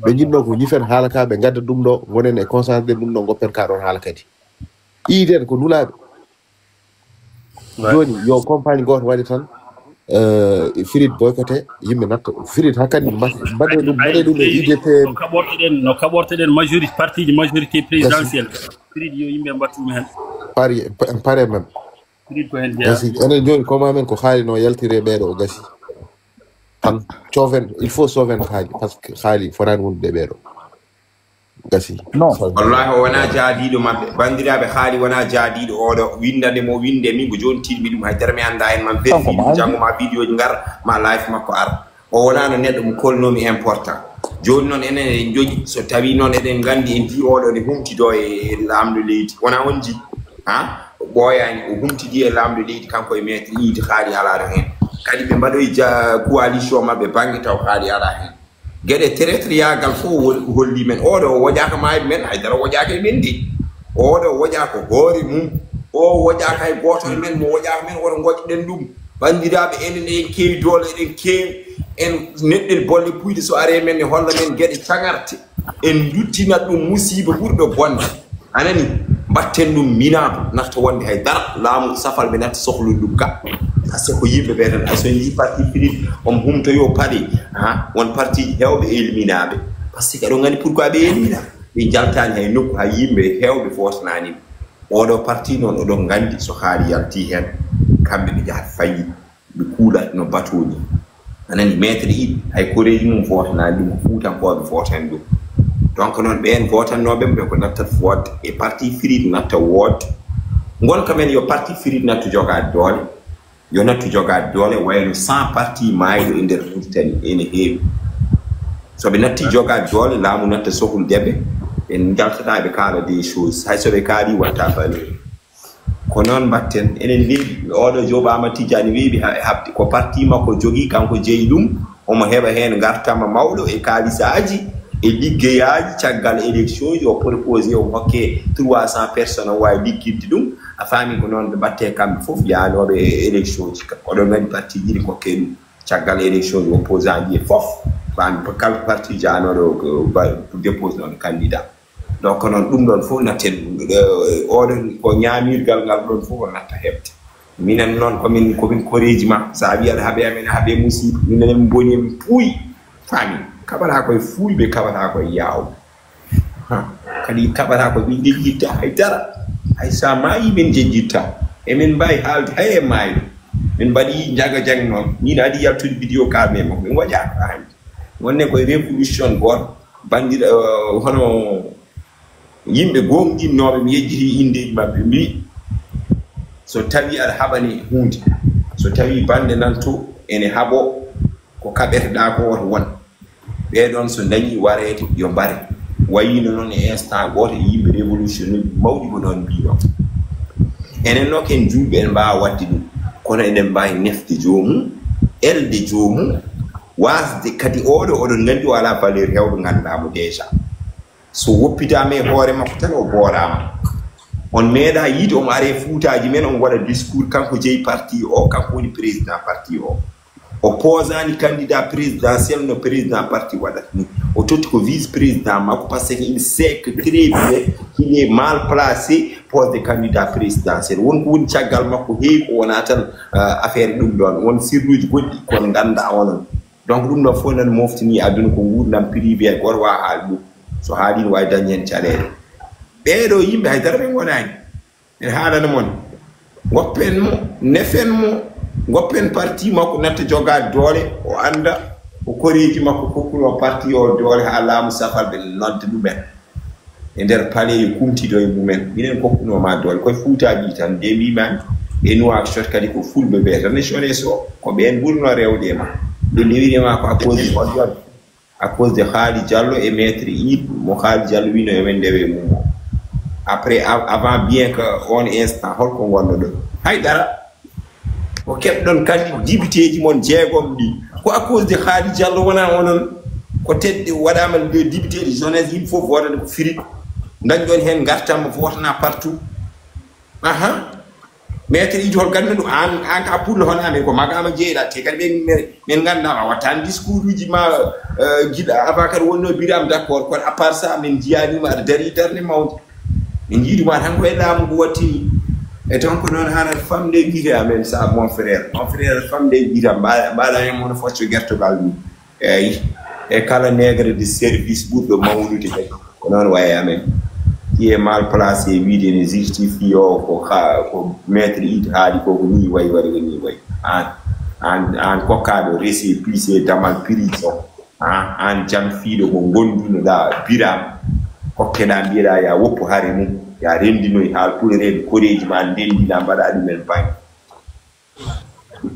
ɓe jinno ko ñifen haala ka ɓe gadda ɗum ɗo gonen e concentré ɗum ɗo goppen ka ɗon haala kadi iiden ko nulaɓe joni yo campagne goto waɗi tan Free boycotté yimɓe natta Free hakkadi mbaɗe ɗum e IGP no kaɓorteɗen majorité parti ji majorité présidentielle Free yo yimɓe mbattum hen pare même gasi enen joni koma men ko haalino yaltire ɓeeɗo o gasi tan coven il faut sauven haali par ce que haali forani wondude ɓeeɗo gasi non wallahi o wona jaadiɗo maɓɓe bandiraɓe haali wona jaadiɗo oɗo windande mo winde min ko joni tiɗmi ɗum haydara mi anda en man vérifié janggo ma vidéo ji ngar ma live makko ara o wonano neɗɗo mo kolnomi important joni noon enen en joƴi so tawi noon eɗen gandi en ji oɗo ne humtido e lamdo leydi wona on ji ha ɓooyani o humtidi e lamdo leydi kanko e maître Idi haali alaɗo hen kadi ɓe mbaɗoy coalition maɓɓe banggue taw haali ala hen gueɗe traître yagal fof holli men oɗo o woƴaka mayɓe men haydara woƴaka e men de oɗo woƴaka hoore mum o woƴaka e goto e men mo woƴaka men woto goƴɗen ɗum bandiraɓe enen en kewi doole eɗen kewi en neɗɗen bolle puyde so are men ne holla men gueɗe cagarte en duttinat ɗum musiba ɓurɗo bonde anani mbatten ɗum minato nafta wonde haydara laamu safal ɓe natta sohlu ɗum ka par ce que ko yimɓe ɓe tan so yi parti Free on humtoyo paɗe won parti ji hewɓe éliminaɓe par ce que aɗo gandi pourquoi ɓe élimina ɓe jaltani hay nokku ha yimɓe hewɓe fotananima oɗo parti noon oɗon gandi so haali yalti hen kamɓe ɓe jahat fayi ɓe kuuɗat no batoji anani maître Idi hay koreji mum fotanani ɗum ko fuutankoɓe fotan ɗum donc noon ɓen gotannoɓe ɓe ko nattat fodde e parti Free natta wodde gonka men yo parti Free nattu jogade doole yo nattu jogade doole wayno 100 parti mayɗo e nder Mauritanie ene heewi soɓe natti jogade doole laamu natta sohludeɓe en jaltata ɓe kaala des choses hay soɓe kaali watta valeur ko noon mbatten enen leeɓi oɗo Joɓama Tidiani weeɓi habde ko parti makko jogui kanko jeeyi ɗum omo heɓa hen gartama mawɗo e kaalisaji e liggeyaji caggal élection ji o proposé o hokke 300 personnes o wawi liggidde ɗum a faami ko noon ɓe mbatte kamɓe foof yanoɓe élection ji oɗon gandi parti ji ɗi kokke ɗum caggal élection ji opposant ji e foof faami kala parti ji anoɗo pour dépose noon candidat donc noon ɗum ɗon fof natten oɗon ko ñamirgal ngal ɗon fof o natta heɓde minen noon komin koreji ma sa wi aɗa haaɓe amen haaɓe musiba minen en boni en puuyi faami kaɓata koye fulɓe kaɓata koye yawɓe kadi kaɓata ko min jejjitta haydara hay sa maayi min jejjitta emin mbawi haalde hay e maayo min mbaɗi jaga jang noon min aɗi yaltude vidéo kalme makko ɓe goƴaka hande wonne koye révolution goto bandira hono yimɓe gonɗinnoɓe mi yejjiti indeji mabɓe mbi so tawi aɗa haɓani hunde so tawi bande nanto ene haaɓo ko kaɓeteɗa ko woto won ɓeɗon so dañi warede yo mbare wayino noon e instant goto e yimɓe révolution mawɗi ko noon mbiɗo enen noon ken julɓe en mbawa wadde ɗum kono eɗen mbawi nefde jomum elde jomum wasde kadi oɗo oɗon gandi o ala valeur hewɗo ganduɗamo déjà so woppitama e hoore makko tan o boorama on meeɗa yiide omo are fuutaji men on waɗa discours kanko jeeyi parti o kanko woni président parti o posani candidat présidentiel no président parti waɗata ni o totti ko vice président makko par ce que il sait que très bien il est mal placé posde candidat présidentiel wonko woni caggal makko heewi ko wona tan affaire ɗum ɗon won sirruji goɗɗi kon ganda onon donc ɗum ɗon fof nan moftini aduna ko gurdam privé goto wawa haali ɗum so haali no wawi dañi hen caɗele ɓeɗo yimɓe haydara ɓe gonani en haalana moon goppen mo nefen mo goppen parti makko natta jogade doole o anda o koreji makko kokkuno parti o doole ha laamu safal ɓe nodda ɗumen e nder palais kumtido e mumen minen kokkunoma doole koye fuutaji tan de mbimani e Nouakchott kadi ko fulɓe ɓe tan e jeunesse o ko ɓen ɓurno rewde e ma ɓe ndewinema ko à cause de Khali Diallo et maître Idi mo Khali Diallo wino emen ndewe mum après avant bien que on instant holko gonno ɗo haydara o keɓɗon kandi dibiteji mon jeegom ɗi ko à cause de Khali Diallo wona onon ko tedde waɗama le député de jeunesse il faut voter ko firi dañɗon hen gartam votana partout maître idol ganna ɗum an ka pulle hono amen ko magama jeeyiɗa te kadi min gandama wattani discours uji ma guiɗa avant kadi wonno biram d' accord kono à part ça min jiyanima aɗa dari darde mawde min jiiduma tan koye laamu ngu wattini e donc noon hana famde guite amen sa mon frère famde guita mbaɗa hen mono focco guertogal ni eyyi e kala nègre de service ɓurɗo mawnude kadi ko noon waye amen qui est mal placé wiide ne justifie ko maître id haali koko ni wayi waɗi ko ni wayi an kokkaɗo récépissé damal prison an jam fiiɗo ko gondunoɗa biram kokkeɗa mbiyeɗa ya woppu haare mum ya rendinoy haal pulereɓe koreji ma ndendina mbaɗa ɗumen banque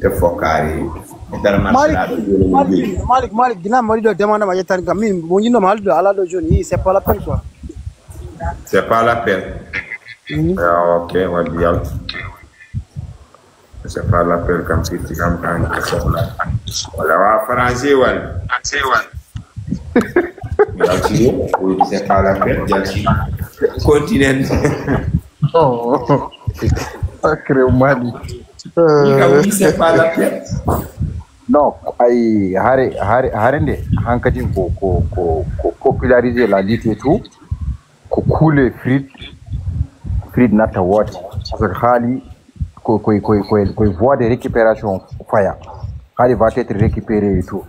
te fokkare e dara marchelaɗo joni Malik gina mariɗo demande ma yettani kam min mo jinno haaldude ala ɗo joni c'est pas la peine quoi. C'est pas la peine. Ok, on va dire. C'est pas la peine comme si tu comme quand voilà, va français wal. C'est pas la peine. Continent. Oh. Sacré Mali. C'est pas la peine. Non, harende hankati ko populariser la lutte et tout. Ko coule Frid nata what parce que Khali ko voie de récupération faya Khali va être récupéré et tout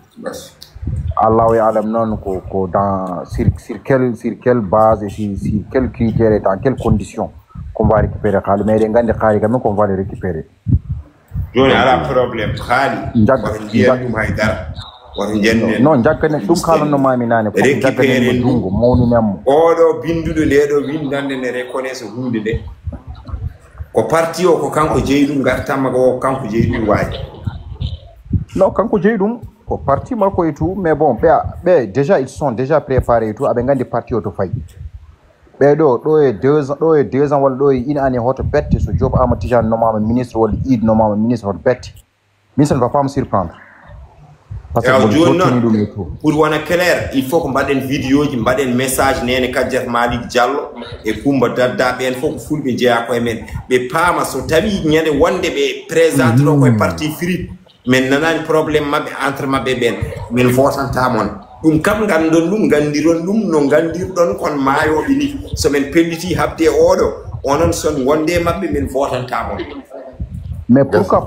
Allah et Adam non ko dans sur quelle base et sur quels critères et dans quelles conditions qu'on va récupérer Khali mais ngande Khali quand même qu'on va le récupérer joni ala problème Khali non jakkane ɗum kalanno mami nane récupéré dungo mawni nammo oɗo binduɗo ndeɗo windande ne reconnaisse hunde nde ko parti o ko kanko jeeyi ɗum gartama ko kanko jeeyi ɗum waji non kanko jeeyi ɗum ko parti makko et tout mais bon ɓe déjà ils sont déjà préparés et tout aɓe gandi parti o to fayi ɓeɗo ɗo e 2 ans walla ɗo e 1 année hoto bette so Diop Amadou Tidiane nomama ministre walla Id nomama ministre hoto bette min ça ne va pas me surprendre. Pour wana clair il faut ko mbaɗen vidéo ji mbaɗen message nene Kadiata Malick Diallo e Coumba Dadda ɓen fof ko fulɓe jeeya koye men ɓe paama so tawi ñande wonde ɓe présente ɗo koye parti Fride min nanani probléme mabɓe entre mabɓe ɓen min votantamon ɗum kam gandon ɗum gandiron ɗum no gandirɗon kon maayoɓe ni somin pelliti habde oɗo onon son wonde mabɓe min votantamon. Mais pourquoi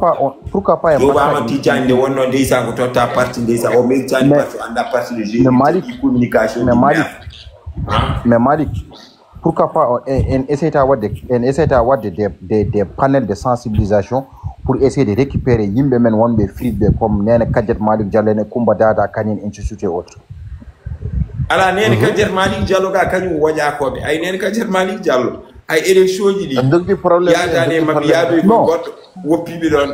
pas Obama Tidjane wonno ndeysa ko totta parti ndeysa o militani parti anda parti de génie communication mais Malik pourquoi pas en essayer wadde des panels de sensibilisation pour essayer de récupérer yimɓe men wonɓe Fride comme nene Kadiata Malick Diallo ne Coumba Dada kañen ainsi de suite et autres ala nene Kadiata Malick Diallo ga kañum waƴakoɓe ay nene Kadiata Malick Diallo ay élection ji ɗi yaadane mabɓe yaadoy ko goɗɗo woppiɓe ɗon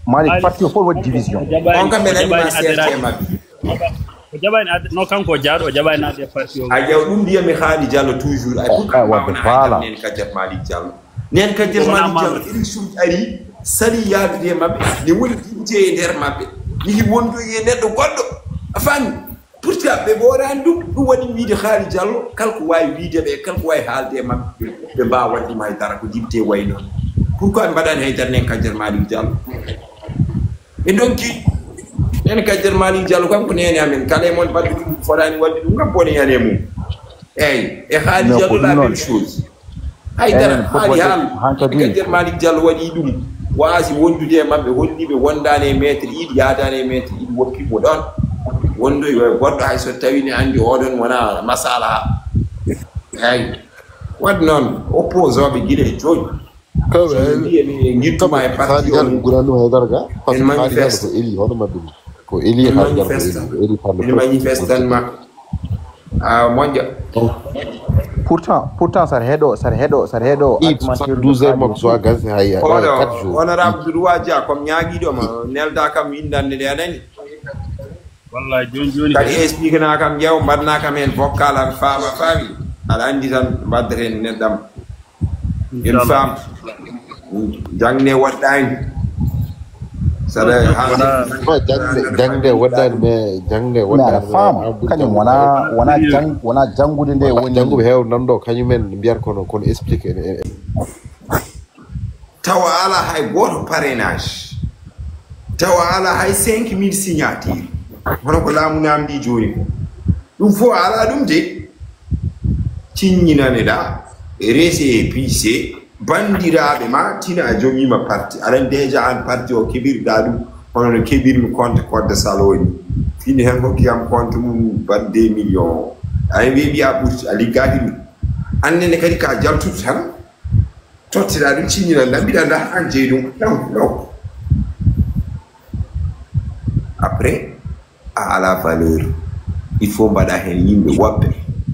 Malik parti o fof waɗi division on kam ɓen andima CRT mabɓe o jaɓani adde no kanko jaaɗo o jaɓani adde parti o a ƴew ɗum mbiyami Haali Diallo toujours ay pourquoi nen Kadiata Malick Diallo nen Kadiata Malick Diallo élection ji ari sali yaadude mabɓe ne woni dimje e nder mabɓe yihi wondoyi e neɗɗo goɗɗo a faami pourtant ɓe ɓorani ɗum waɗi wiide Haali Diallo kala ko wawi wiide ɓe kala ko wawi haalde mabɓe ɓe mbawa waɗɗima haydara ko député way noon pourquoi ɓe mbaɗani haydara nen Kadiata Malick Diallo ɓe donki nen Kadiata Malick Diallo kanko nene amen kala e mon mbaɗi ɗum foɗani wadde ɗum kam boni hen e mum eyyi e Haali Diallo la même chose haydara haali haal Kadiata Malick Diallo waɗi ɗum waasi wondude e mabɓe holliɓe wondani e maître Idy yaadani e maître Idy woppimo ɗon wondoy goɗɗo hay so tawi ne andi oɗon wona masala eyyi wadde noon opposoɓe guiɗe e joni mbiyeɓe guittuma e parti en manifeste manifestanma moƴƴa pourtant sar heɗo honorable droit dia comme ñaguiɗoma nelda kam windande nde anani wallahi joni kadi explique na kam ƴeew mbaɗna kam hen vocal an faama faami aɗa andi tan mbaddaten neɗɗam en faam jangne waɗɗani jangde waɗɗani mais jangde waɗɗani faama kañum wona janngude nde woni jannguɓe heew nanɗo kañumen mbiyata kono expliqué tawa ala hay goto parrainage tawa ala hay 5000 signature hono ko laamu namdi joni ko ɗum fof ala ɗum de ciññinane ɗa rese pise bandiraɓe ma tina jogima parti aɗan déjà an parti o keɓirɗa ɗum hono no keɓirmi compte code saloni fini hen hokkiyam compte mum ban 2 millions ayi weeɓi a ɓurti a liggaki ɗum annene kadi ka jaltude tan tottira ɗum ciññina lambiɗa nda an jeeyi ɗum law après a ala valeur il faut mbaɗa hen yimɓe woɓɓe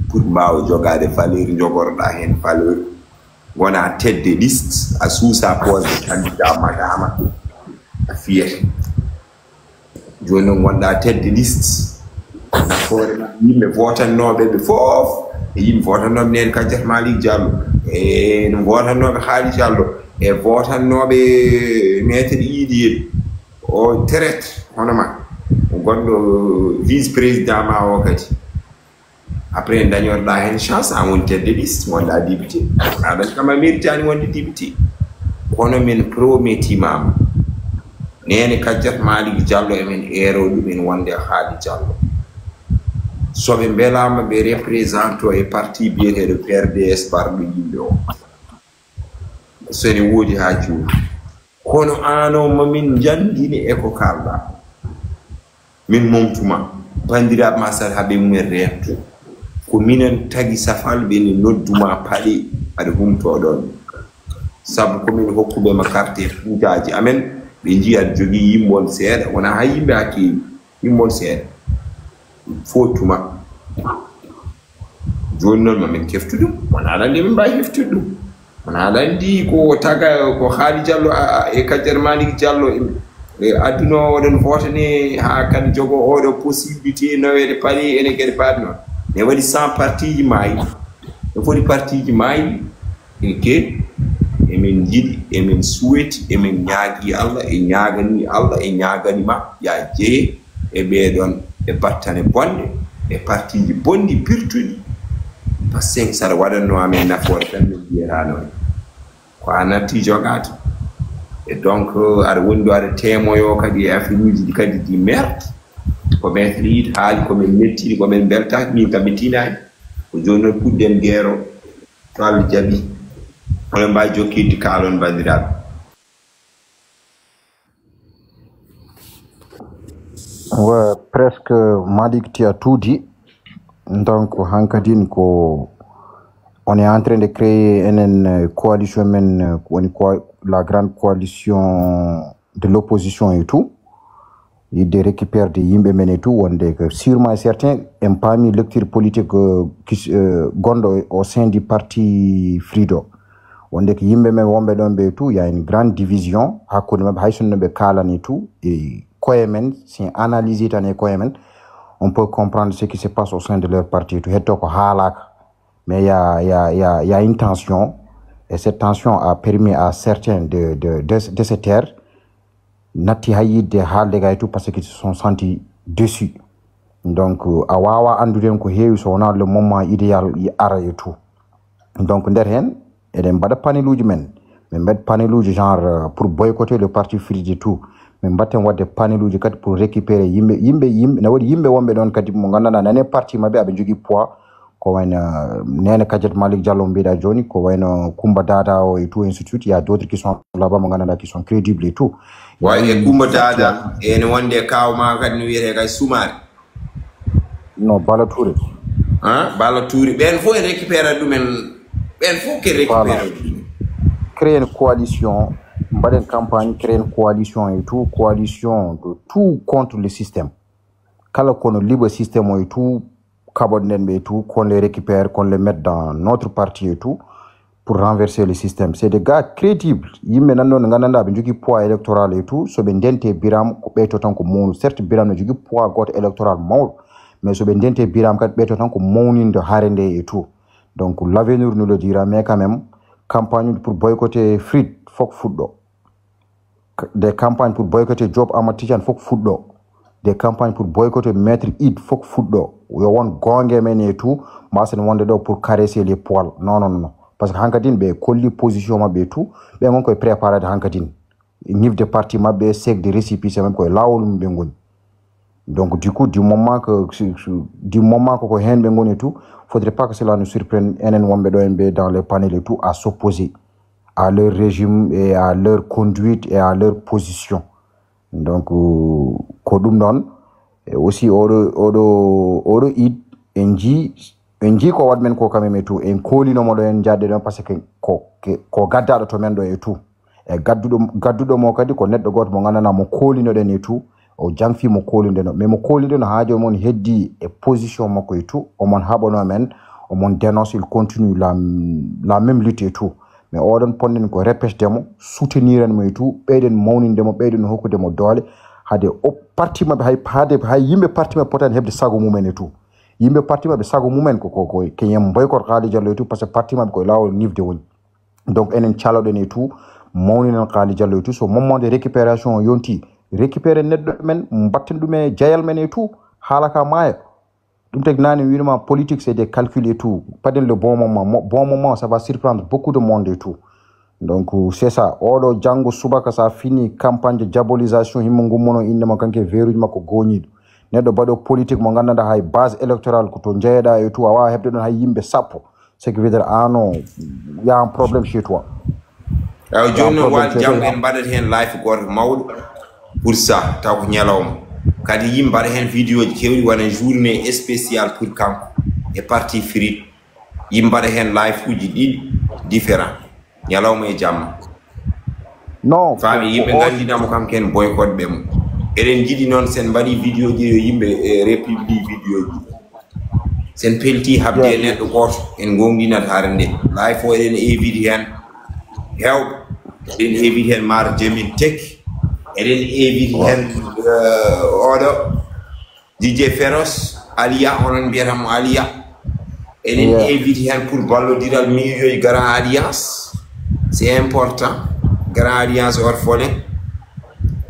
pour mbawa jogade valeur jogorɗa hen valeur wona tête de liste a suusa pose de candidat madama a fiyete joni noon wonɗa tête de liste nafoore yimɓe votannoɓe ɓe foof e yimɓe votannoɓe nene Kadiata Malick Diallo e no votannoɓe Haali Diallo e votannoɓe maître Idi en o traite hono ma gonɗo vice président ma o kadi après dañorɗa hen chance a woni tête de liste wonɗa député aɗa kama méritani wonde député kono min promettimama nene Kadiata Malick Diallo emen ero ɗumen wonde Haali Diallo soɓe beelama ɓe représente e parti biyeteɗo PRDS parɗo yimɓe o sone woodi ha juuɗe kono an o mamin jandini e ko kalɗa min momtuma bandiraɓe ma sat haaɓe mumen rentu ko minen tagi safal ɓene nodduma paɗe aɗa humtoɗon saabu komin hokkuɓema carte fuutaji amen ɓe jii aɗa jogui yimmon seeɗa wona ha yimɓe ha kewi yimmon seeɗa fo tuma joni noon mamin keftu ɗum wona aɗa andi min mbawi heftude ɗum wona aɗa andi ko taga ko Haali Diallo e Kadiata Malick Diallo e adduno oɗon votane ha kadi jogo oɗo possibilité nawede paari ene gueɗe paari noon mais waɗi 100 parti ji maayi no foti parti ji maayi ene keeɗi emin jiiɗi emin suweti emin ñaagui Allah e ñagani Allah e ñaganima ya jeeye e ɓeɗon e battane bonde e parti ji bonɗi pirtuɗi par ce que saɗa waɗanno amen nafoore tan min mbiyata noon ko a natti jogade et donc aɗa woni ɗo aɗa témoyo kadi e affaire uji ɗi kadi ɗi merde ko maître yiide haali komin mettini komin beltaki min kam mi tinani ko joni noon puɗɗen gueero to Allah jaaɓi oɗon mbawi jokkidde kaalon bandiraɓe. Ouais, presque Malick, tu as tout dit. Donc, Hankadine, on est en train de créer une coalition, la grande coalition de l'opposition et tout. Et de récupérer des Yimbémen et tout. On est sûrement certains n'ont pas mis lecture politique qui gonde au sein du parti Frido. On est que Yimbémen et tout, il y a une grande division. Et tout. Et si on analyse on peut comprendre ce qui se passe au sein de leur parti. Mais il y a une tension, et cette tension a permis à certains de se taire, parce qu'ils se sont sentis dessus. Donc, on a le moment idéal et tout. Donc, derrière, il y a un panel genre pour boycotter le parti Free et tout. Mais mbatten wadde paneluji kadi pour récupérer yimɓe na waɗi yimɓe wonɓe ɗon kadi mo ganduɗa nane parti mabɓe aɓe jogui poids ko wayno nene Kadiata Malick Diallo mbiɗa joni ko wayno Coumba Dada o et tout ainsi de suite. Il y a d'autres qui sont là-bas mo ganduɗa qui sont crédibles et tout. way e Coumba Dada ene wonde kawma kadi no wiyete kay Soumare non Bala Touré Bala Touré ɓen fof e récupérer ɗumen ɓen fof ke récupérer créer une coalition une campagne, créer une coalition et tout, coalition de tout contre le système. Quand on libre système et tout, et tout, qu'on les récupère, qu'on les mette dans notre parti et tout, pour renverser le système. C'est des gars crédibles. Ils ont un poids électoral et tout, so bendente biram ko beto tan ko mon certes biram ne jogi poids got électoral maul, mais so bendente biram kat beto tan ko mownin de harende et tout. Donc l'avenir nous le dira, mais quand même campagne pour boycotter Fried fok fuddo. des campagnes pour boycotter Job Amadou Tidiane fok fuɗɗo, des campagnes pour boycotter Maître Id fok fuɗɗo, yo won gongue men et tout mbasen wonde ɗo pour caresser les poils. Non parce que hankadine ɓe kolli position mabɓe et tout ɓe gon koye préparade hankadine nifde parti mabɓe sec de récépissé même koye lawol mum ɓe goni. Donc du coup du moment que ko hen ɓe goni et tout, faudrait pas que cela nous surprenne enen wonɓe ɗo en ɓe dans les panels et tout à s'opposer à leur régime et à leur conduite et à leur position. Donc ko ɗum ɗon aussi oɗo Id en jii ko waɗi men ko kamen et tout en kolinomo ɗo en jadde ɗon par ce que ko gaddaɗo to men ɗo et tout e gadduɗo mo kadi ko neɗɗo goto mo gandana mo kolinoɗen et tout o janfi mo kolideno mais mo kolideno ha joni mon heddi e position makko et tout omon haɓano men omon dénonce il continue la même lutte et tout mais oɗon ponɗen ko repesdemo soutenir en mo et tout ɓeyɗen mawnindemo ɓeyɗen hokkudemo doole hade o parti mabɓe hay yimɓe parti mabɓe potani hebde sago mumen et tout yimɓe parti mabɓe sago mumen ko keñen boycott Kaali Diallo et tout par ce que parti mabɓe koye lawol nifde woni. Donc enen caloɗen et tout mawninen Kaali Diallo et tout so moment de récupération yonti récupérer neɗɗo men mbatten ɗum e jayal men et tout haala ka maaya ɗum tagi nani winoma politique c'est des calculs et tout paden le bon moment ça va surprendre beaucoup de monde et tout. Donc c'est ça oɗo janggo subaka sa fini campagne de diabolisation himmo gummono indema kanke veruji makko goñiɗo neɗɗo baɗo politique mo gandanɗa hay base électorale ko to jeeyaɗa et tout a wawa hebde ɗon hay yimɓe sappo ce qui veut dire ano y a un problème chez toi. eyi joni noon waɗi janggo en mbaɗat hen live goto mawɗo pour ça taw ko ñalawma kadi yimɓe mbaɗa hen vidéo ji kewɗi wona journée spéciale pour kanko e parti Fride yimɓe mbaɗa hen live uji ɗiɗi différent ñalawma e jamma non faami yimɓe gandinamo kam ken boycott ɓe mum eɗen jiiɗi noon sen mbaɗi vidéo ji yo yimɓe république vidéo ji sen pelti habde e neɗɗo goto en gonɗinat haare nde live o eɗen évide hen hewɓe eɗen évide hen Mara Jamin Tekki eɗen évide hen oɗo DJ Féroce Aliya onon mbiyatamo Aliya eɗen évide hen pour ballodiral miijoji Grand Alliance c'est important Grand Alliance orphelin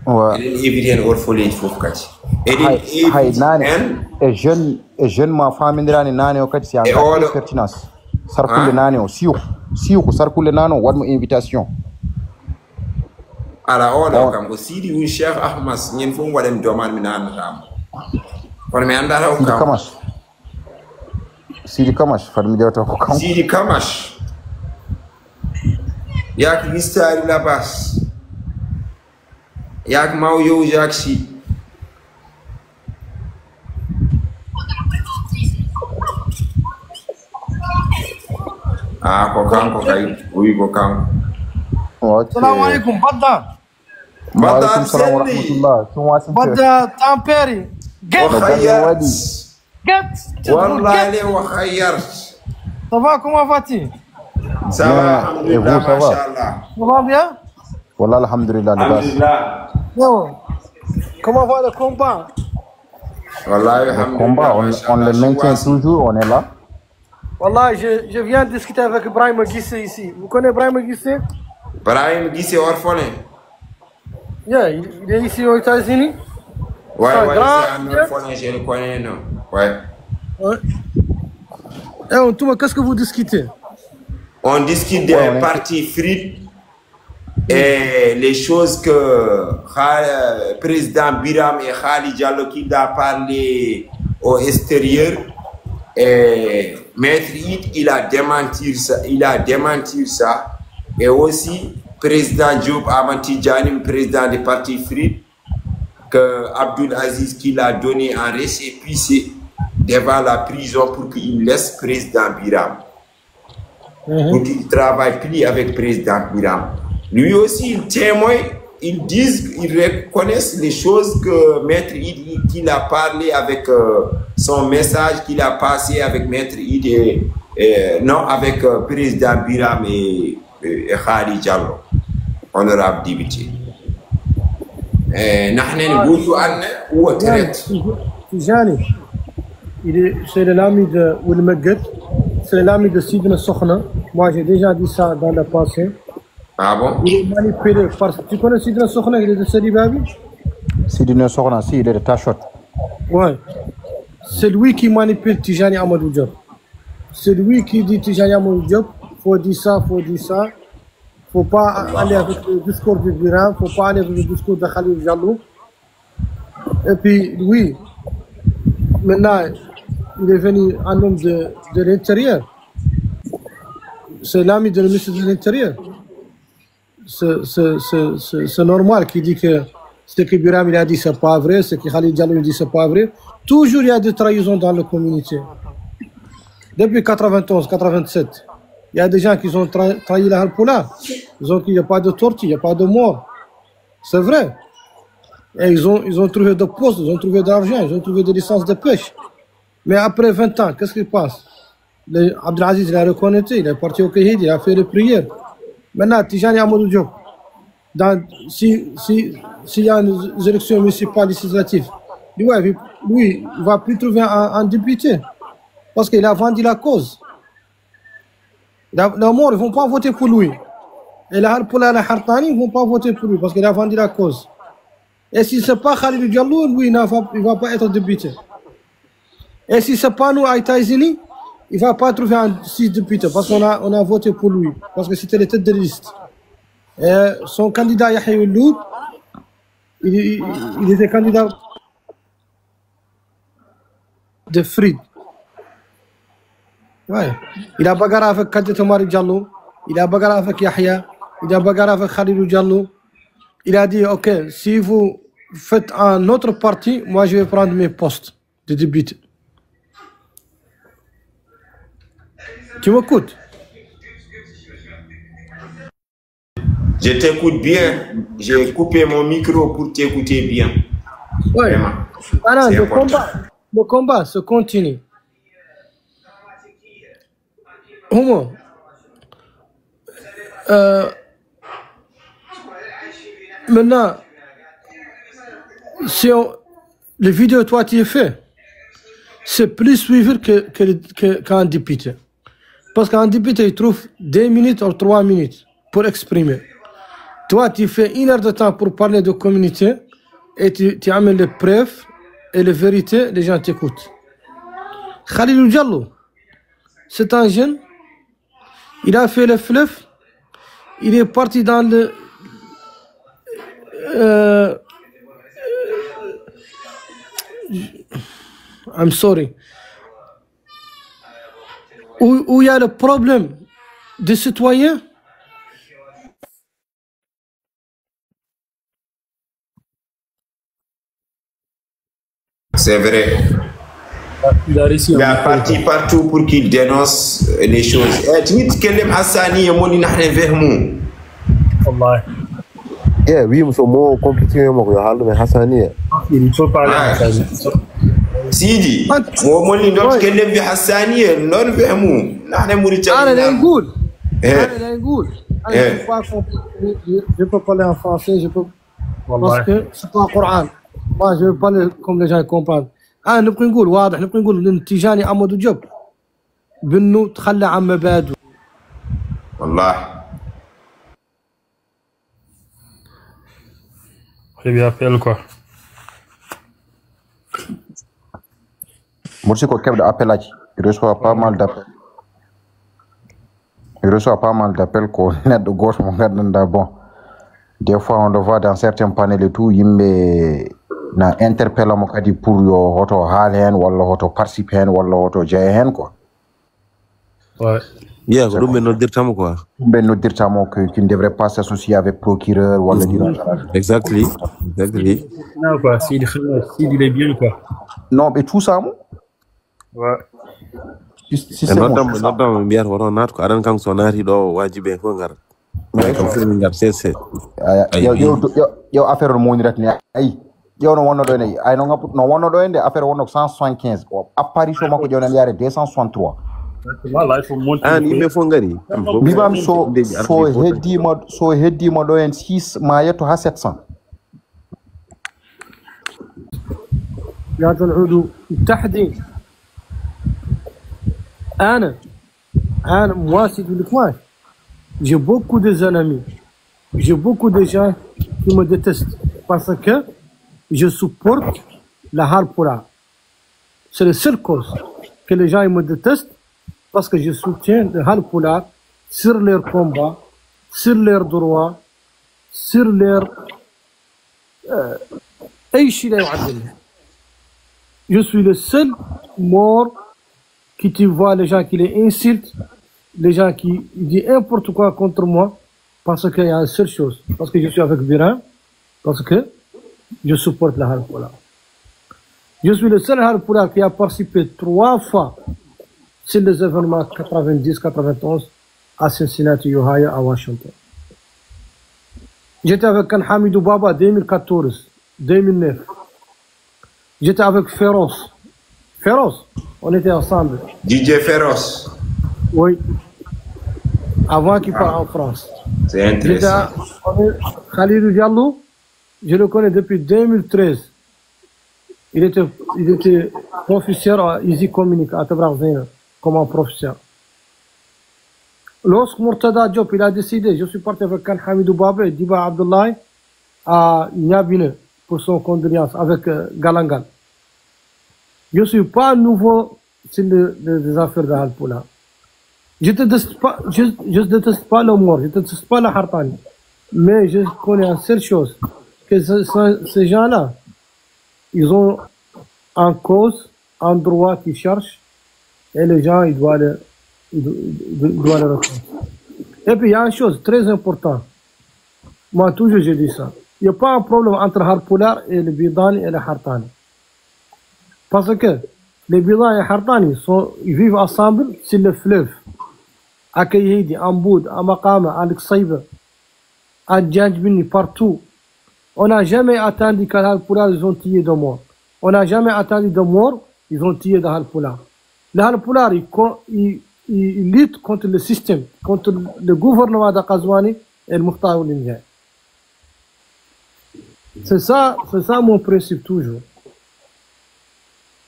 eɗen évide hen orphelin fof kadi eɗen évide hen e jeune ma famindirani nane o kadi c'est en grande pertinence sarkulle nane o siw ko sarkulle nane o waɗmo invitation ala oɗo kam ko Sidi wi Cheikh Ahmas ñen fof waɗen demande mi nanatamo kono mi andata o kam Sidi Kamash fad mi jewta ko kam Sidi Kamash yak listari labas yak maw yow jak si ko kanko kay wi ko kanko. Assalamu alaikum badda badda sendi badda tamperi get wallahi wa khayyar ça va comment vas-tu ça va alhamdulillah machallah ça va bien wallah alhamdulillah comment va le combat wallahi alhamdulillah on le maintient toujours on est là. Wallah, je viens de discuter avec Brahim Guissé ici. Vous connaissez Brahim Guissé? Brahim Guissé orphelin. Yeah, il est ici aux États-Unis. Ouais, c'est un orphelin, je le connais, non? Ouais. Et toi, qu'est-ce que vous discutez? On discute des partis Fride et les choses que le président Biram et Kaali Diallo qui a parlé au extérieur. Et Maître Id, il a démenti ça. Et aussi, président Job Amadou Tidiane, président du parti Fride, que Abdul Aziz qui l'a donné en récépissé devant la prison pour qu'il laisse président Biram. Pour qu'il ne travaille plus avec président Biram. Lui aussi, il témoigne. Ils reconnaissent les choses que Maître Id qu'il a parlé avec son message qu'il a passé avec Maître Id non avec président Biram et Kaali Diallo, honorable député. Tijani, c'est l'ami de Wilmeget, c'est l'ami de Sidna Sokhna. Moi j'ai déjà dit ça dans le passé. Ah bon? Il est manipulé parce que tu connais Sidina Sokhna, il est de Sidi Babi? Sidina Sokhna, si, il est de Tachot. Ouais. C'est lui qui manipule Tijani Amadou Diop. C'est lui qui dit Tijani Amadou Diop, faut dire ça, faut dire ça. Faut pas aller avec le discours du Biram, faut pas aller avec le discours de Khalil Diallo. Et puis, lui, maintenant, il est venu un homme de l'intérieur. C'est l'ami de ministre de l'Intérieur. C'est normal qu'il dit que ce que Biram il a dit c'est pas vrai, ce que Khalid Diallo dit c'est pas vrai. Toujours il y a des trahisons dans la communauté. Depuis 91, 87, il y a des gens qui ont trahi la Halpoula. Ils ont dit qu'il n'y a pas de torture, il n'y a pas de mort. C'est vrai. Et ils ont trouvé des postes, ils ont trouvé de l'argent, ils ont trouvé des licences de pêche. Mais après 20 ans, qu'est-ce qui passe? Abdelaziz, il a reconnu, il est parti au Kéhid, il a fait les prières. Maintenant, Tijani Amadou Diop, s'il y a une élection municipale législative, lui, il ne va plus trouver un député. Parce qu'il a vendu la cause. La mort, ils ne vont pas voter pour lui. Et la Harpoula, la Hartani, ils ne vont pas voter pour lui parce qu'il a vendu la cause. Et si ce n'est pas Khalid Diallo, lui, il ne va pas être député. Et si ce n'est pas nous, Aïtaïzini, il ne va pas trouver un 6 députés parce qu'on a voté pour lui, parce que c'était les têtes de liste. Et son candidat Yahya Loud, il était candidat de Frid. Ouais. Il a bagarré avec Kadet Omar Diallo, il a bagarré avec Yahya, il a bagarré avec Khalid Diallo. Il a dit, ok, si vous faites un autre parti, moi je vais prendre mes postes de député. Tu m'écoutes? Je t'écoute bien. J'ai coupé mon micro pour t'écouter bien. Oui. Alors, le combat se continue. Homo. Maintenant, si les vidéos toi tu as fait, c'est plus suivi qu'un député. Parce qu'un député, il trouve 2 minutes ou 3 minutes pour exprimer. Toi, tu fais 1 heure de temps pour parler de communauté et tu amènes les preuves et les vérités, les gens t'écoutent. Khalil Diallo, c'est un jeune, il a fait le fleuve, il est parti dans le... I'm sorry. Où il y a le problème des citoyens. C'est vrai. Il a parti partout pour qu'il dénonce les choses. Tu تتكلم حسانية مولي نحن نفهمه. والله. Oui, mais c'est moins compliqué moi que le حسانية. Il faut parler حسانية. سيدي مولي نتكلم بحسانية لا نفهمه. نحن موريتانيين. أنا نقول. Je peux parler en français, je peux. Parce que c'est pas un Coran. Moi, je veux parler comme les gens comprennent. نبغي نقول واضح، نبغي نقول ان تيجاني عمودو جوب بانه تخلى عن مبادئه. والله. Il appelle quoi? Morsi ko kebde appel aji. Il reçoit pas mal d'appels. Il reçoit pas mal d'appels ko neddo goto mo gandanɗa bon. Des fois on le voit dans certains panels et tout, yimɓe na interpella mo kadi pour yo hoto haal hen walla hoto participe hen walla hoto jeeya hen quoi. Ouais. Yeah, ko ɗum ɓe noddirtamo quoi. Ɗum ɓe noddirtamo qu'il ne devrait pas s'associer avec procureur walla Exactly. Non quoi, s'il est bien quoi. Non, ɓe cuusamo. Ouais. Si c'est noddama mbiyata woto naat ko aɗan kanko so naati ɗo wajiɓe fof ngara. Kam fof ngar sese. Yo affaire no monirata ni ayi. Yo no wonno ɗo ne ay no wonno ɗo ende affaire wonno 175 o apparition makko ƴewnen yaare 263. Voilà, il faut monter. Yimɓe fof ngari. Mbimam so heddima ɗo en 6 ma yetto ha 700. يا العضو التحدي أنا مواسي لك واش j'ai beaucoup de amis j'ai beaucoup de gens qui me détestent parce que je supporte la Halpoula. C'est la seule cause que les gens ils me détestent parce que je soutiens le Halpoula sur leurs combats, sur leurs droits, sur leurs... Je suis le seul mort qui tu vois les gens qui les insultent, les gens qui disent n'importe quoi contre moi parce qu'il y a une seule chose, parce que je suis avec Biram, parce que je supporte la Halpoula. Je suis le seul Halpoula qui a participé 3 fois sur les événements 90-91 à Cincinnati, Ohio, à Washington. J'étais avec Hamidou Baba 2014, 2009. J'étais avec Féroce. Féroce, on était ensemble. DJ Féroce. Oui. Avant qu'il parte en France. C'est intéressant. Khalilou Diallo, je le connais depuis 2013. Il était professeur à Easy Communique à Tabrazdine, comme un professeur. Lorsque Murtada Diop il a décidé, je suis parti avec Hamidou Baba et Diba Abdoulaye à Niabine pour son condoléance avec Galangal. Je ne suis pas nouveau sur les affaires de Halpoula. Je ne déteste pas le mort, je ne déteste pas la Hartani. Mais je connais une seule chose, que ces gens-là, ils ont en cause, un droit qu'ils cherchent, et les gens, ils doivent le reconnaître. Et puis, il y a une chose très importante. Moi, toujours, je dis ça. Il n'y a pas un problème entre Halpoula et le Bidani et le Hartani. Parce que les Bidani et les Hartani, ils vivent ensemble sur le fleuve. À Kayhidi, à Mboud, à Maqama, à L'Qsaïba, à Djadjbini, partout. On n'a jamais attendu qu'à Halpoula, ils ont tué de mort. On n'a jamais attendu de mort, ils ont tué de Halpoula. Le Halpoula, ils luttent contre le système, contre le gouvernement de Qazouani et le Mukhtar Oulindja. C'est ça mon principe toujours.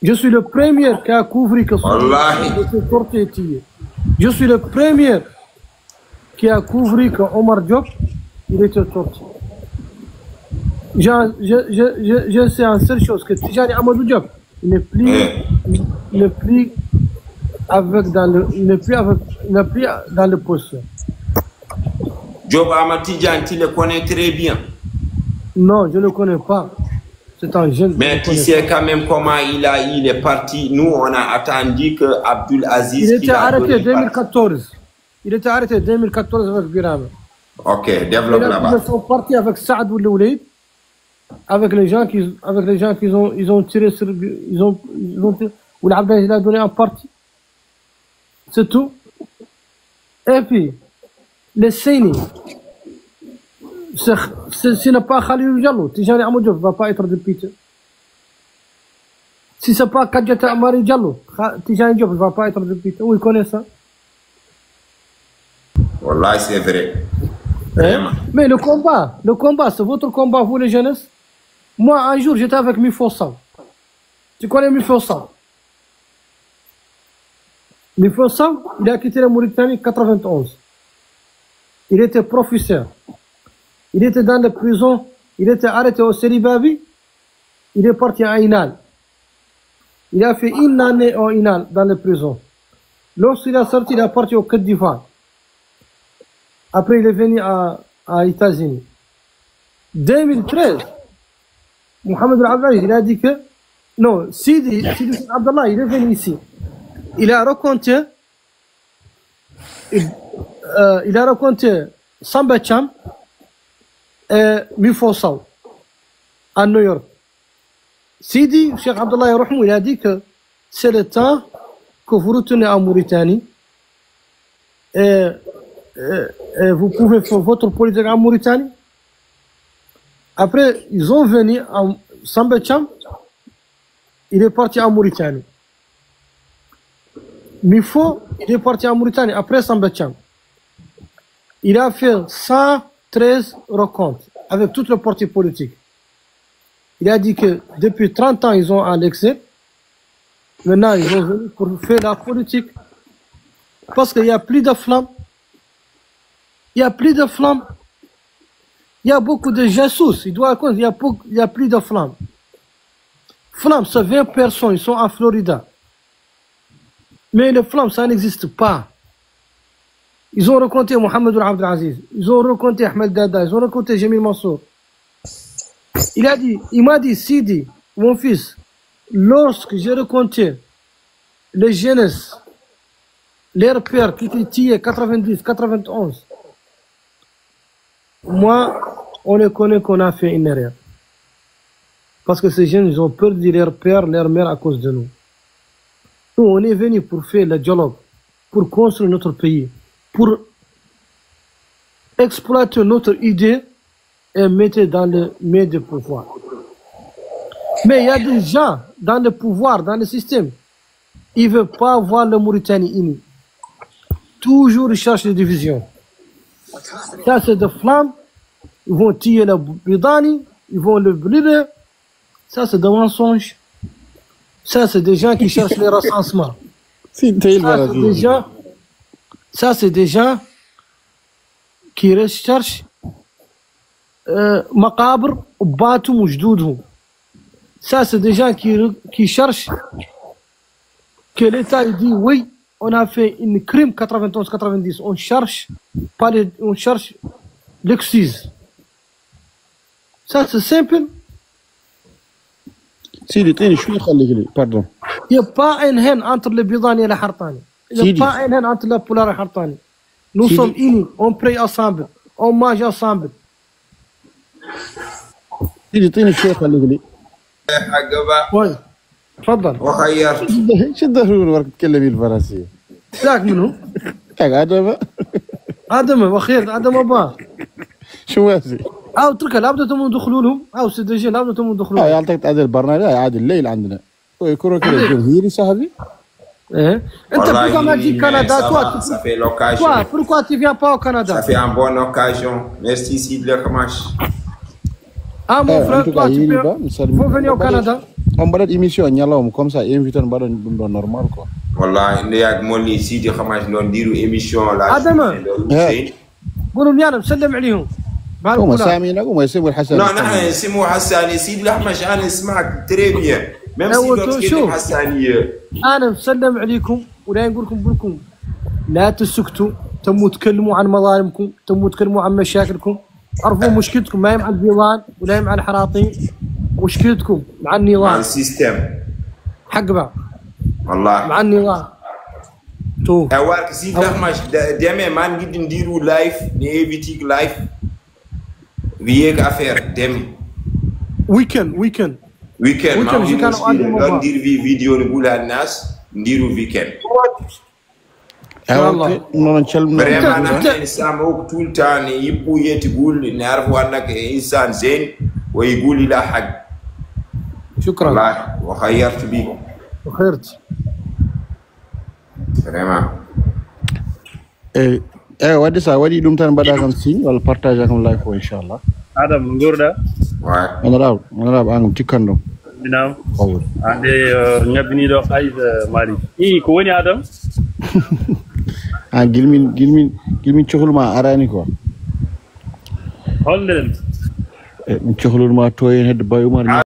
Je suis le premier qui a couvert que ce était tué. Je suis le premier qui a couvert que Omar Diop il était torturé. Je sais une seule chose, que Tijani Amadou Diop il n'est plus dans le poste. Diop Ahmad Tidjane, tu le connais très bien. Non, je ne le connais pas. C'est un jeune. Mais tu sais quand même comment il est parti. Nous, on a attendu que Abdul Aziz. Il était arrêté en 2014. Il était arrêté en 2014 avec Biram. Ok, développe là-bas. Ils sont partis avec Saad Ouloulid, avec les gens qui ont tiré sur. Ils ont ou l'Abdel il a donné un parti. C'est tout. Et puis, les Séni. Ce n'est pas Khalilou Diallo, Tijani Amadou Diop ne va pas être député. Si ce n'est pas Kadjata Amari Diallo, Tijani Diop ne va pas être député. Oui, il connaît ça. Wallah, c'est vrai. Mais le combat, c'est votre combat, vous les jeunesses. Moi, un jour, j'étais avec Mifossa. Tu connais Mifossa? Mifossa, il a quitté la Mauritanie en 91. Il était professeur. Il était dans la prison, il était arrêté au Seribabi, il est parti à Inal. Il a fait 1 année au Inal, dans la prison. Lorsqu'il a sorti, il est parti au Côte d'Ivoire. Après, il est venu à États-Unis. 2013, Mohamed Al-Abdallah, il a dit que, non, Sidi Abdallah, il est venu ici. Il a raconté Samba Cham, et Mifossa à New York. Sidi, Cheikh Abdallah Yarahmou, il a dit que c'est le temps que vous retournez en Mauritanie et vous pouvez faire votre politique en Mauritanie. Après, ils ont venu en Samba Cham, il est parti en Mauritanie. Mifo, il est parti en Mauritanie après Samba Cham. Il a fait 113 rencontres avec toutes les partis politiques. Il a dit que depuis 30 ans, ils ont à l'exil. Maintenant, ils sont venus pour faire la politique. Parce qu'il n'y a plus de flammes. Il n'y a plus de flammes. Il y a beaucoup de jasus. Il y a plus de flammes. Flammes, c'est 20 personnes. Ils sont à Florida. Mais les flammes, ça n'existe pas. Ils ont raconté Mohamed Abdelaziz. Ils ont raconté Ahmed Dada. Ils ont raconté Jamil Mansour. Il m'a dit, Sidi, mon fils, lorsque j'ai raconté les jeunesses, les repères qui étaient tués 90, 91, moi, on les connaît qu'on a fait une erreur. Parce que ces jeunes, ils ont perdu leurs pères, leurs mères à cause de nous. Nous, on est venus pour faire le dialogue, pour construire notre pays, pour exploiter notre idée et mettre dans le main de pouvoir. Mais il y a des gens dans le pouvoir, dans le système, ils ne veulent pas voir la Mauritanie unie. Toujours ils cherchent des divisions. Ça, c'est des flammes. Ils vont tuer le Bidani, ils vont le brûler. Ça, c'est des mensonges. Ça, c'est des gens qui cherchent les recensements. Ça, c'est des gens qui recherchent مقابر وباتهم وجدودهم. Ça, c'est des gens qui cherchent que l'État dit oui, on a fait une crime 91-90. On cherche l'excuse. Ça, c'est simple. Pardon. Il n'y a pas une haine entre les Bidani et les Hartani. Il n'y a pas une haine entre les Poulard et les Hartani. Nous sommes unis, on prie ensemble, on mange ensemble. سيدي شوي خليك لي عقبة وي تفضل وخيرت شد الرول ورك تكلمي الفرنسية ذاك منو؟ آدم وخير آدم أبا شو هذي؟ أو تركها لابد تمون دخلوا لهم أو سدجين لابد تمون دخلوا لهم يعطيك هذا البرنامج عاد الليل عندنا ويكون كذا جمهوري صاحبي إيه أنت pourquoi ما تجي كندا toi ça fait l'occasion pourquoi tu viens pas au Canada? Ça fait une bonne occasion. Merci Sid Le Kamash. Ah mon frère, toi tu faut venir au Canada. On va émission ñalawm comme ça invité on badon dum do normal quoi. Wallahi ne yak moni Sidi Kamash non diru émission la. Adama. قولوا لي سلم عليهم. هم سامينا هم يسموا الحسن. لا نحن نسموه حساني سيد الأحمش أنا اسمعك تري بيان. ميم سيد حسانية. أنا مسلم عليكم ولا نقول لكم لا تسكتوا تموا تكلموا عن مظالمكم تموا تكلموا عن مشاكلكم عرفوا مشكلتكم ما هي مع البيضان ولا هي مع الحراطين مشكلتكم مع النظام مع السيستم حق بعض والله مع النظام تو أوارك سيد الأحمش دائما ما نقدر نديروا لايف نيفيتيك لايف وياك أفير دائما ويكند ما ندير في فيديو نقولها الناس نديروا ويكند والله ما نشلم بريما نحن نسامعوك طول تاني يبقوا تقول نعرفوا أنك إنسان زين ويقول إلى حق شكرا الله وخيرت بيك وخيرت بريما wadde sa waɗi ɗum tan mbaɗa kam signe walla partage kam live o inchallah adam gurɗa honorable an kam cikkan ɗum minam ande ñabbiniɗo aysa mari ko woni adam gilmin cohluma arani quoi holnden min cohlunma to hen hedde Baye Oumar